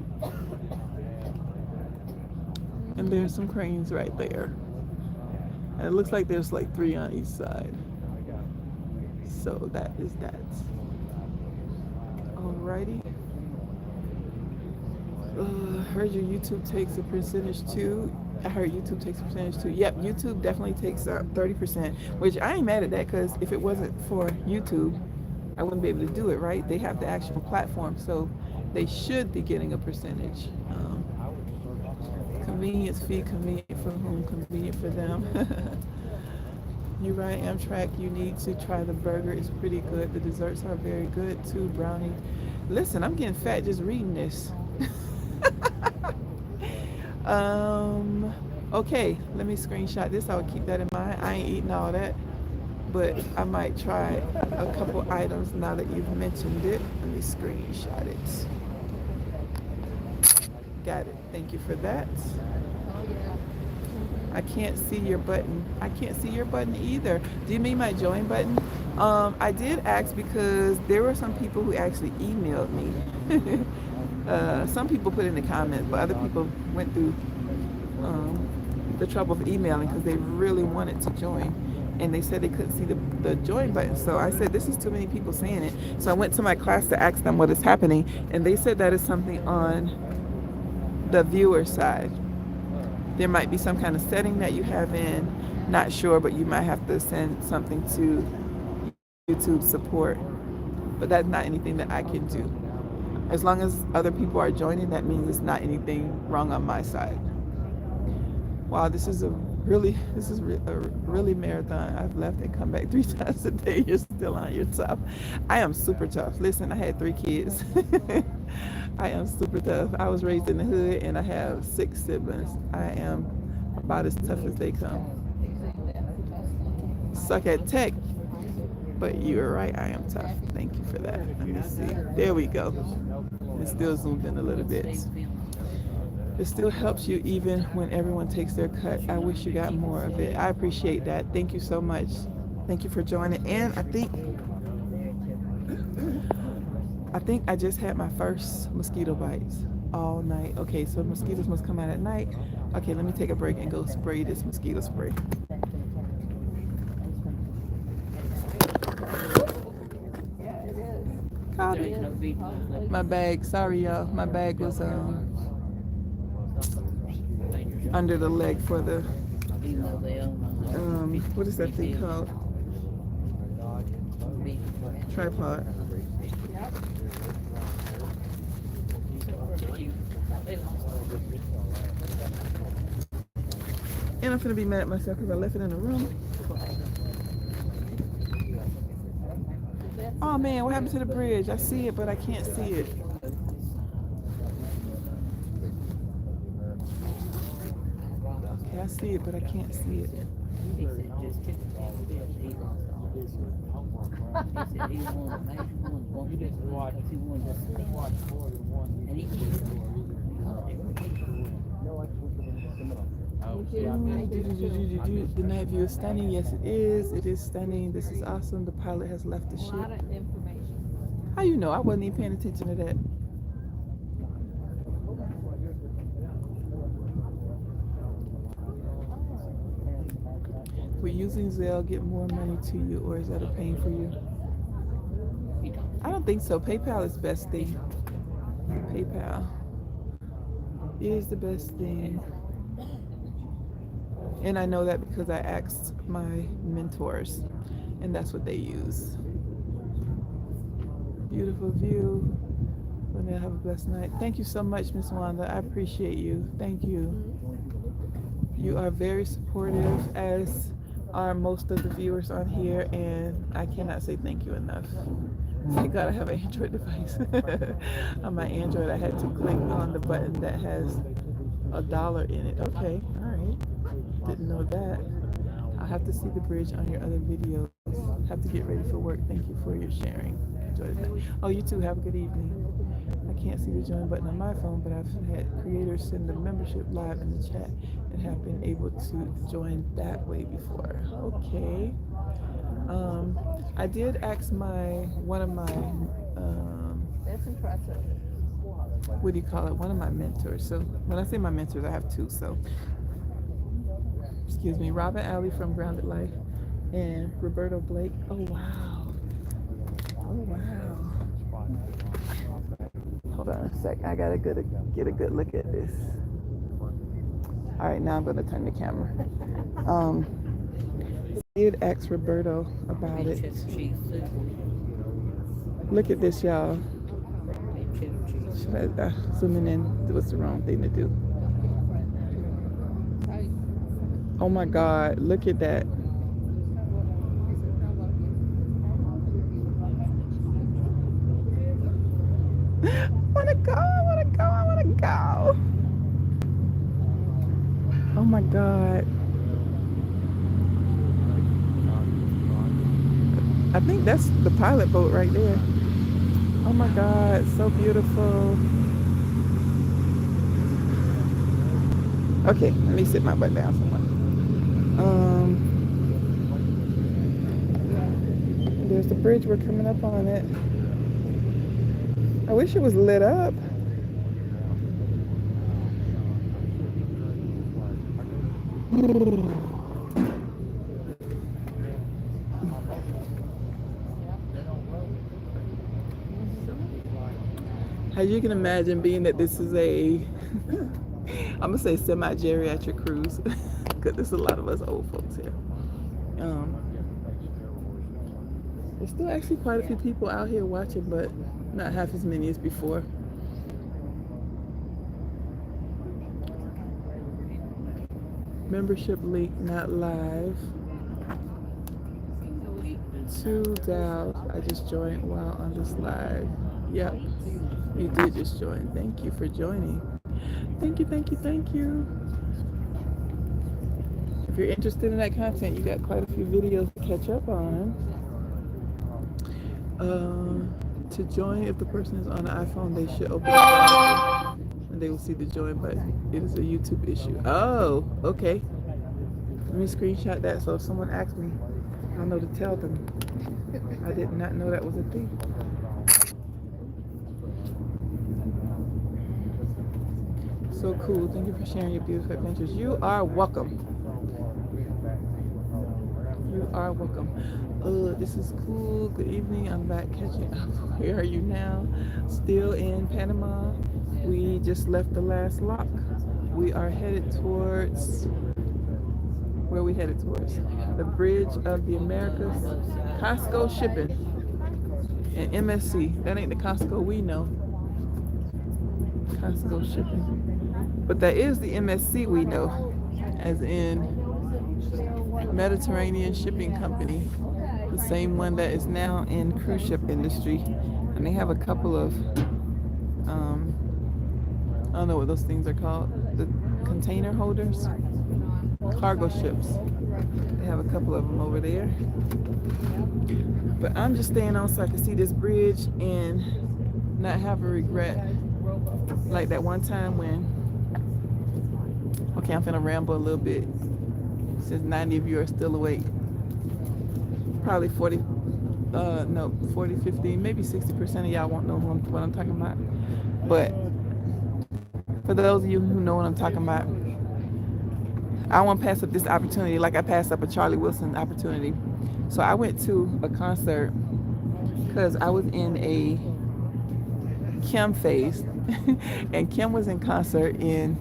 and there's some cranes right there, and it looks like there's like 3 on each side. So that is that. Alrighty. Heard your YouTube takes a percentage too. I heard YouTube takes a percentage too. Yep, YouTube definitely takes 30%, which I ain't mad at that, because if it wasn't for YouTube, I wouldn't be able to do it, right? They have the actual platform, so they should be getting a percentage. Convenience fee, convenient for whom, convenient for them. You right, Amtrak. You need to try the burger. It's pretty good. The desserts are very good too. Brownie. Listen, I'm getting fat just reading this. um. Okay, let me screenshot this. I'll keep that in mind. I ain't eating all that, but I might try a couple items now that you've mentioned it. Let me screenshot it. Got it. Thank you for that. I can't see your button. I can't see your button either. Do you mean my join button? I did ask because there were some people who actually emailed me. Some people put in the comments, but other people went through the trouble of emailing because they really wanted to join. And they said they couldn't see the join button. So I said, this is too many people saying it. So I went to my class to ask them what is happening. And they said that is something on the viewer side. There might be some kind of setting that you have in, not sure, but you might have to send something to YouTube support. But that's not anything that I can do. As long as other people are joining, that means it's not anything wrong on my side. Wow, this is a really marathon. I've left and come back 3 times a day. You're still on your top. I am super tough. Listen, I had 3 kids. I am super tough. I was raised in the hood and I have 6 siblings. I am about as tough as they come. Suck at tech, but you're right, I am tough. Thank you for that. Let me see. There we go. It's still zoomed in a little bit. It still helps you even when everyone takes their cut. I wish you got more of it. I appreciate that. Thank you so much. Thank you for joining. And I think I just had my first mosquito bites all night. Okay, so mosquitoes must come out at night. Okay, let me take a break and go spray this mosquito spray. Caught it. My bag, sorry y'all. My bag was under the leg for the what is that thing called? Tripod. And I'm gonna be mad at myself because I left it in the room. Oh man, what happened to the bridge? I see it, but I can't see it. Okay, I see it, but I can't see it. The night view is stunning. Yes, it is. It is stunning. This is awesome. The pilot has left the ship. A lot of information. How you know? I wasn't even paying attention to that. We're using Zelle, get more money to you, or is that a pain for you? I don't think so. PayPal is the best thing. PayPal is the best thing. And I know that because I asked my mentors, and that's what they use. Beautiful view. Let me have a blessed night. Thank you so much, Miss Wanda. I appreciate you. Thank you. You are very supportive, as are most of the viewers on here, and I cannot say thank you enough. Thank God I have an Android device. On my Android, I had to click on the button that has $1 in it. Okay, all right. Didn't know that. I'll have to see the bridge on your other videos. Have to get ready for work. Thank you for your sharing. Enjoy the night. Oh, you too. Have a good evening. I can't see the join button on my phone, but I've had creators send the membership live in the chat and have been able to join that way before. Okay. I did ask one of my That's impressive. what do you call it? One of my mentors. So when I say my mentors, I have 2. So excuse me, Robin Alley from Grounded Life and Roberto Blake. Oh wow. Oh wow. Hold on a sec. I gotta get a good look at this. All right, now I'm gonna turn the camera. I did ask Roberto about it. Look at this, y'all. Should I zooming in? What's the wrong thing to do? Oh my God, look at that. go, I wanna go, I wanna go. Oh my God. I think that's the pilot boat right there. Oh my God, so beautiful. Okay, let me sit my butt down somewhere. There's the bridge, we're coming up on it. I wish it was lit up. As you can imagine, being that this is a, I'm gonna say semi-geriatric cruise, because there's a lot of us old folks here. There's still actually quite a few people out here watching, but not half as many as before. Membership link not live. 2 Dows. I just joined while on this live. Yep, you did just join. Thank you for joining. Thank you, thank you, thank you. If you're interested in that content, you got quite a few videos to catch up on. To join, if the person is on an iPhone, they should open the browser and they will see the join button. It is a YouTube issue. Oh, okay. Let me screenshot that so if someone asks me, I'll know to tell them. I did not know that was a thing. So cool. Thank you for sharing your beautiful adventures. You are welcome. You are welcome. This is cool. Good evening. I'm back catching up. Where are you now? Still in Panama. We just left the last lock. We are headed towards, where are we headed towards? The Bridge of the Americas. Costco shipping. And MSC. That ain't the Costco we know. Costco shipping. But that is the MSC we know, as in Mediterranean Shipping Company, the same one that is now in cruise ship industry. And they have a couple of, I don't know what those things are called, the container holders, cargo ships. They have a couple of them over there. But I'm just staying on so I can see this bridge and not have a regret. Like that one time when, okay, I'm finna ramble a little bit since 90 of you are still awake. Probably 40, 50, maybe 60% of y'all won't know what I'm talking about. But for those of you who know what I'm talking about, I won't pass up this opportunity like I passed up a Charlie Wilson opportunity. So I went to a concert because I was in a Kim phase, and Kim was in concert in,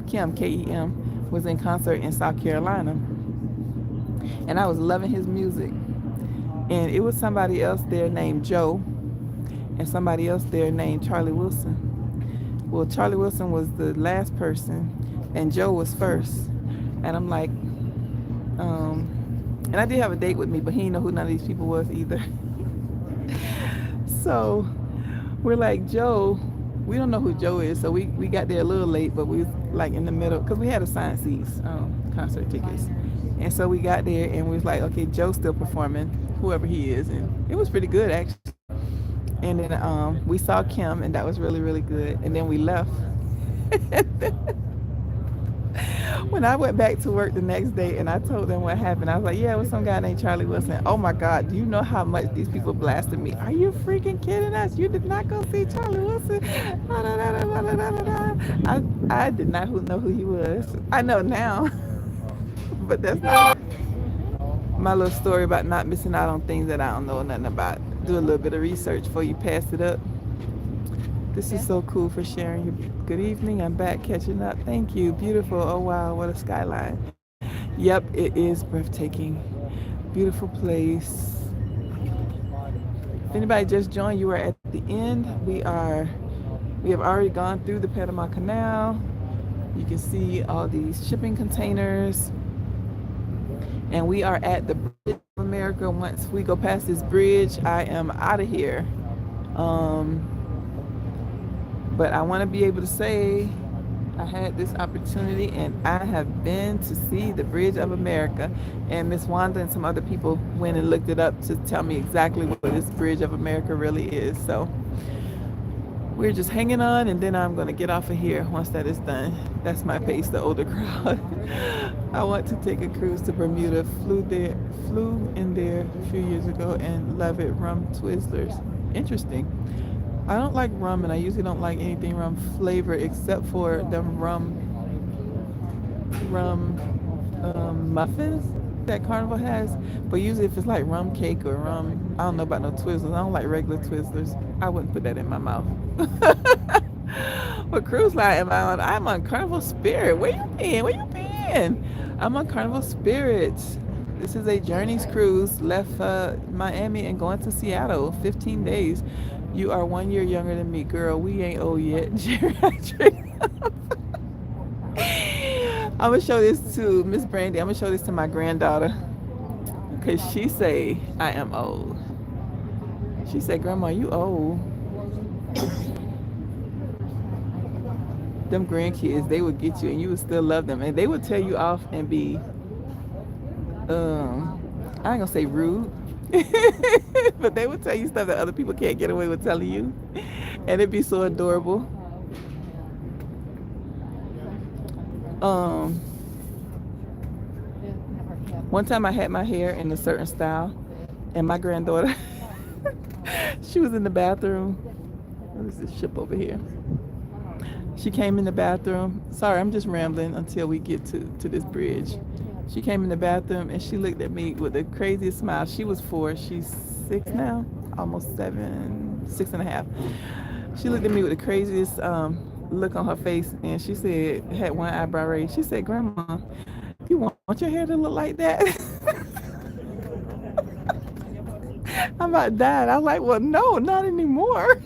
Kim, K-E-M, was in concert in South Carolina. And I was loving his music. And it was somebody else there named Joe, and somebody else there named Charlie Wilson. Well, Charlie Wilson was the last person, and Joe was first. And I'm like, and I did have a date with me, but he didn't know who none of these people was either. So we're like, Joe, we don't know who Joe is. So we got there a little late, but we was like in the middle, because we had assigned seats, concert tickets. And so we got there and we was like, okay, Joe's still performing, whoever he is. And it was pretty good, actually. And then we saw Kim, and that was really, really good. And then we left. When I went back to work the next day and I told them what happened, I was like, yeah, it was some guy named Charlie Wilson. Oh my God, do you know how much these people blasted me? Are you freaking kidding us? You did not go see Charlie Wilson? I did not know who he was. I know now, but that's not my little story about not missing out on things that I don't know nothing about. Do a little bit of research before you pass it up. This is so cool for sharing. Good evening. I'm back catching up. Thank you. Beautiful. Oh, wow. What a skyline. Yep, it is breathtaking. Beautiful place. If anybody just joined, you are at the end. We have already gone through the Panama Canal. You can see all these shipping containers. And we are at the Bridge of America. Once we go past this bridge, I am out of here. But I want to be able to say I had this opportunity and I have been to see the Bridge of America. And Miss Wanda and some other people went and looked it up to tell me exactly what this Bridge of America really is. So we're just hanging on, and then I'm going to get off of here once that is done. That's my pace, the older crowd. I want to take a cruise to Bermuda. Flew in there a few years ago and love it. Rum Twizzlers. Interesting. I don't like rum, and I usually don't like anything rum flavored except for them rum muffins that Carnival has. But usually if it's like rum cake or rum, I don't know about no Twizzlers. I don't like regular Twizzlers. I wouldn't put that in my mouth. What cruise line am I on? I'm on Carnival Spirit. Where you been? Where you been? I'm on Carnival Spirit. This is a Journeys cruise. Left Miami and going to Seattle. 15 days. You are 1 year younger than me, girl. We ain't old yet. Geriatric. I'm gonna show this to Miss Brandy. I'm gonna show this to my granddaughter, cause she say I am old. She said, "Grandma, you old." Them grandkids, they would get you, and you would still love them, and they would tell you off and be, I ain't gonna say rude, but they would tell you stuff that other people can't get away with telling you, and it'd be so adorable. One time I had my hair in a certain style, and my granddaughter, she was in the bathroom. What is this ship over here? She came in the bathroom. Sorry, I'm just rambling until we get to this bridge. She came in the bathroom and she looked at me with the craziest smile. She was 4. She's 6 now, almost 7, 6.5. She looked at me with the craziest look on her face, and she said, had one eyebrow raised. She said, "Grandma, you want your hair to look like that?" I'm about that. I was like, "Well, no, not anymore."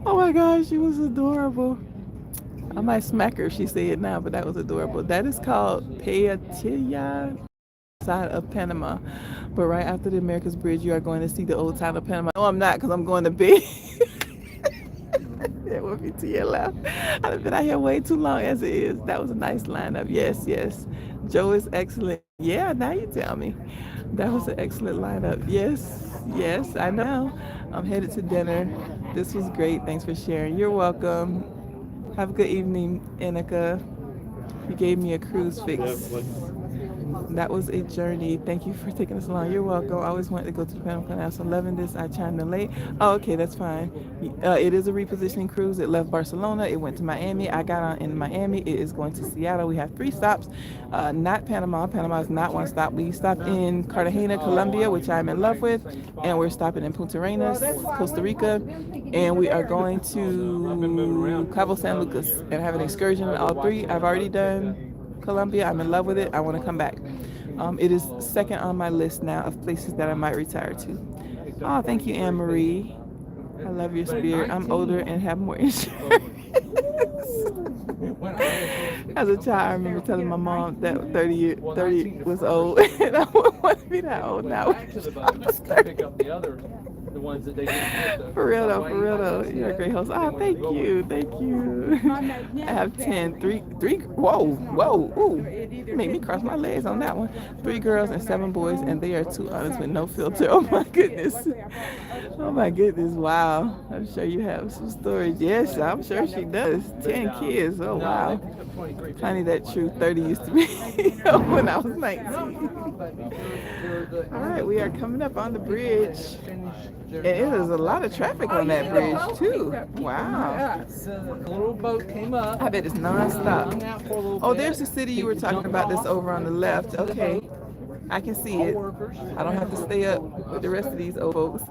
Oh my gosh, she was adorable. I might smack her if she said it now, but that was adorable. That is called Pattaya, side of Panama. But right after the America's Bridge, you are going to see the old town of Panama. No, I'm not, because I'm going to bed. That would be to your left. I've been out here way too long as it is. That was a nice lineup. Yes, yes. Joe is excellent. Yeah, now you tell me. That was an excellent lineup. Yes, yes, I know. I'm headed to dinner. This was great. Thanks for sharing. You're welcome. Have a good evening, Annika. You gave me a cruise fix. That was a journey. Thank you for taking us along. You're welcome. I always wanted to go to the Panama Canal, so loving this. I chimed in late. Oh, okay, that's fine. It is a repositioning cruise. It left Barcelona. It went to Miami. I got on in Miami. It is going to Seattle. We have 3 stops. Not Panama. Panama is not one stop. We stopped in Cartagena, Colombia, which I'm in love with, and we're stopping in Punta Arenas, Costa Rica, and we are going to Cabo San Lucas and have an excursion in all 3. I've already done Colombia. I'm in love with it. I want to come back. It is second on my list now of places that I might retire to. Oh, thank you, Anne Marie. I love your spirit. I'm older and have more insurance. As a child, I remember telling my mom that 30 was old, and I wouldn't want to be that old now. The ones that they didn't. For real though, you're a great host. Oh, thank you. I have 10, 3, whoa, ooh, you made me cross my legs on that one. 3 girls and 7 boys, and they are 2 honest with no filter. Oh my goodness, wow. I'm sure you have some stories. Yes, I'm sure she does. 10 kids, oh wow. Funny that true. 30 used to be when I was 19. All right, we are coming up on the bridge. And it is a lot of traffic on that bridge too. Wow. A little boat came up. I bet it's non-stop. Oh, there's the city you were talking about that's over on the left. Okay. I can see it. I don't have to stay up with the rest of these old folks.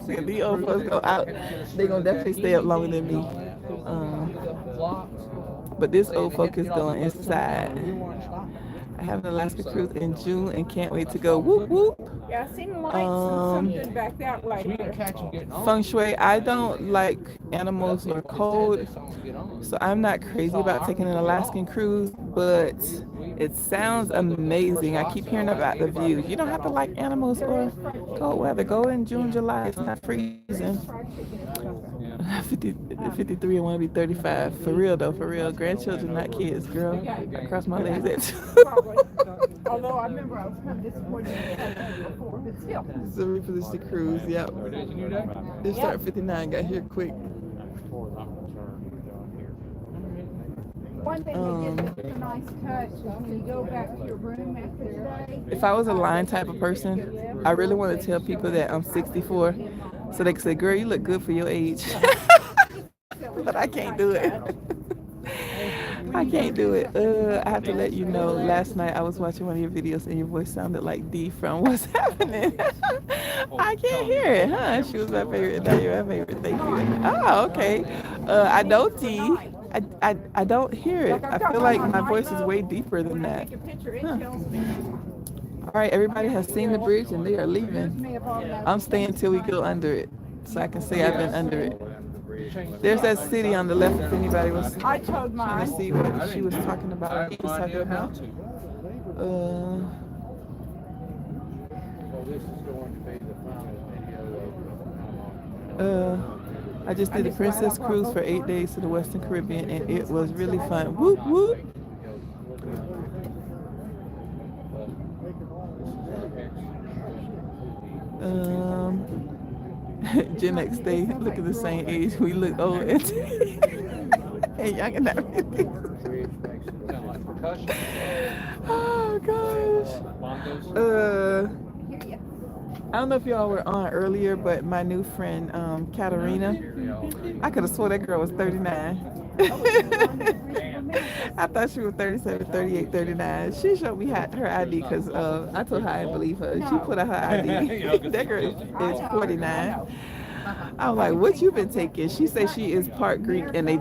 These old folks go out. They're going to definitely stay up longer than me. But this old folk is going inside. I have an Alaska cruise in June and can't wait to go. Whoop, whoop. Yeah, I seen lights and something back there like Feng Shui, I don't like animals or cold, so I'm not crazy about taking an Alaskan cruise, but It sounds amazing. I keep hearing about the views. You don't have to like animals or cold weather. Go in June, July. It's not freezing. 53 and want to be 35. For real though, for real. Grandchildren, not kids, girl. I cross my legs at Although I remember I was kind of disappointed before, but still. This is a reposition cruise, yep. They start 59, got here quick. One thing they did that's a nice touch is when you go back to your room after the day. If I was a line type of person, I really want to tell people that I'm 64 so they can say, girl, you look good for your age. But I can't do it. I can't do it. I have to let you know, last night I was watching one of your videos and your voice sounded like Dee from What's Happening. I can't hear it, huh? She was my favorite. Now you're my favorite. Thank you. Oh, okay. I know Dee. I don't hear it. I feel like my voice is way deeper than that. Huh. All right, everybody has seen the bridge and they are leaving. I'm staying till we go under it so I can say I've been under it. There's that city on the left if anybody was trying to see what she was talking about. He was talking about. I just did a Princess Cruise for 8 days to the Western Caribbean and it was really fun. Whoop whoop. Gen X they look at the same age. We look old and young and everything. Oh gosh. I don't know if y'all were on earlier, but my new friend Katarina, I could have swore that girl was 39. I thought she was 37, 38, 39. She showed me her ID because I told her I didn't believe her. She put out her ID. That girl is 49. I was like, what you been taking? She said she is part Greek and they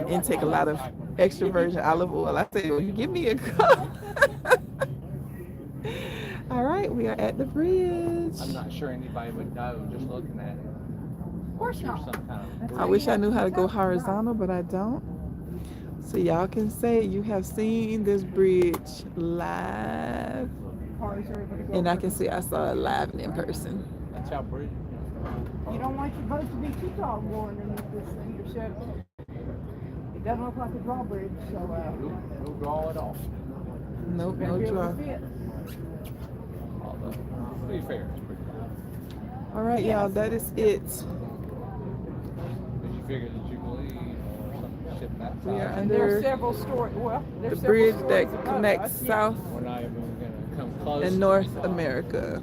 intake a lot of extra virgin olive oil. I said, well, you give me a cup. All right, we are at the bridge. I'm not sure anybody would know just looking at it. Of course not. I wish I knew how to go horizontal, but I don't. So y'all can say you have seen this bridge live. And I can say I saw it live and in person. That's how bridge. You don't want your boat to be too tall going underneath this thing. It doesn't look like a drawbridge, so We'll draw it off. Nope, no draw. Although, to be fair, it's pretty good. All right, y'all, that is it. Did you figure that you believe or some shit that We are size? under there's several stories. Well, the there's bridge several that stories above connects us. South We're not even going to come close. and North America.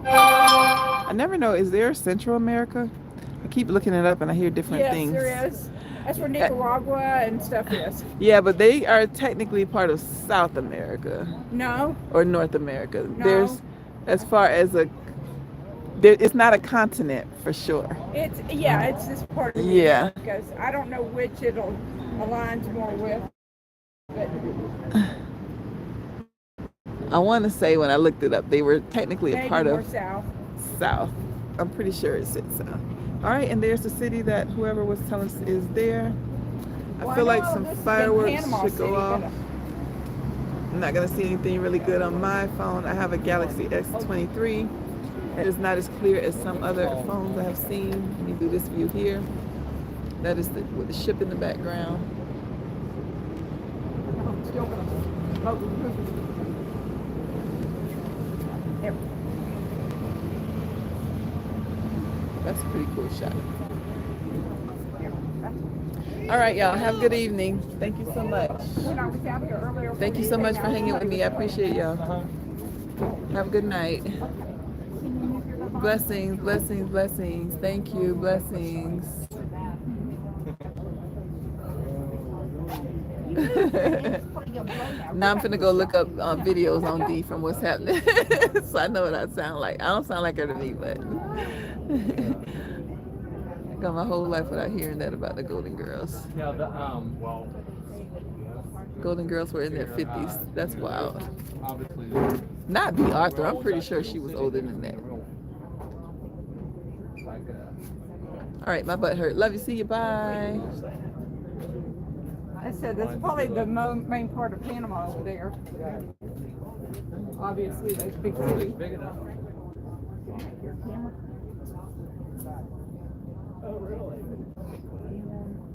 I never know, is there Central America? I keep looking it up and I hear different things. Yes, there is. That's where Nicaragua and stuff is. Yeah, but they are technically part of South America No, or North America. No. There's, as far as it's not a continent for sure. it's this part of Yeah. because I don't know which it'll aligns more with. But I want to say when I looked it up, they were technically a maybe part more of south. South. I'm pretty sure it said South. All right, and there's the city that whoever was telling us is there. I feel like some fireworks should go off. I'm not gonna see anything really good on my phone. I have a Galaxy S23. It is not as clear as some other phones I have seen. Let me do this view here. That is with the ship in the background. That's a pretty cool shot. All right, y'all. Have a good evening. Thank you so much. When I was out here earlier, Thank you so much for hanging with me. I appreciate y'all. Have a good night. Blessings, blessings, blessings. Thank you. Blessings. Now I'm finna go look up videos on D from What's Happening. So I know what I sound like. I don't sound like her to me, but I got my whole life without hearing that about the Golden Girls. Yeah, Golden Girls were in their 50s. That's wild. obviously. Not B. Arthur. I'm pretty sure she was older than that. right, my butt hurt. Love you. See you. Bye. I said that's probably the main part of Panama over there. Obviously, those big cities. Big enough. Oh, really?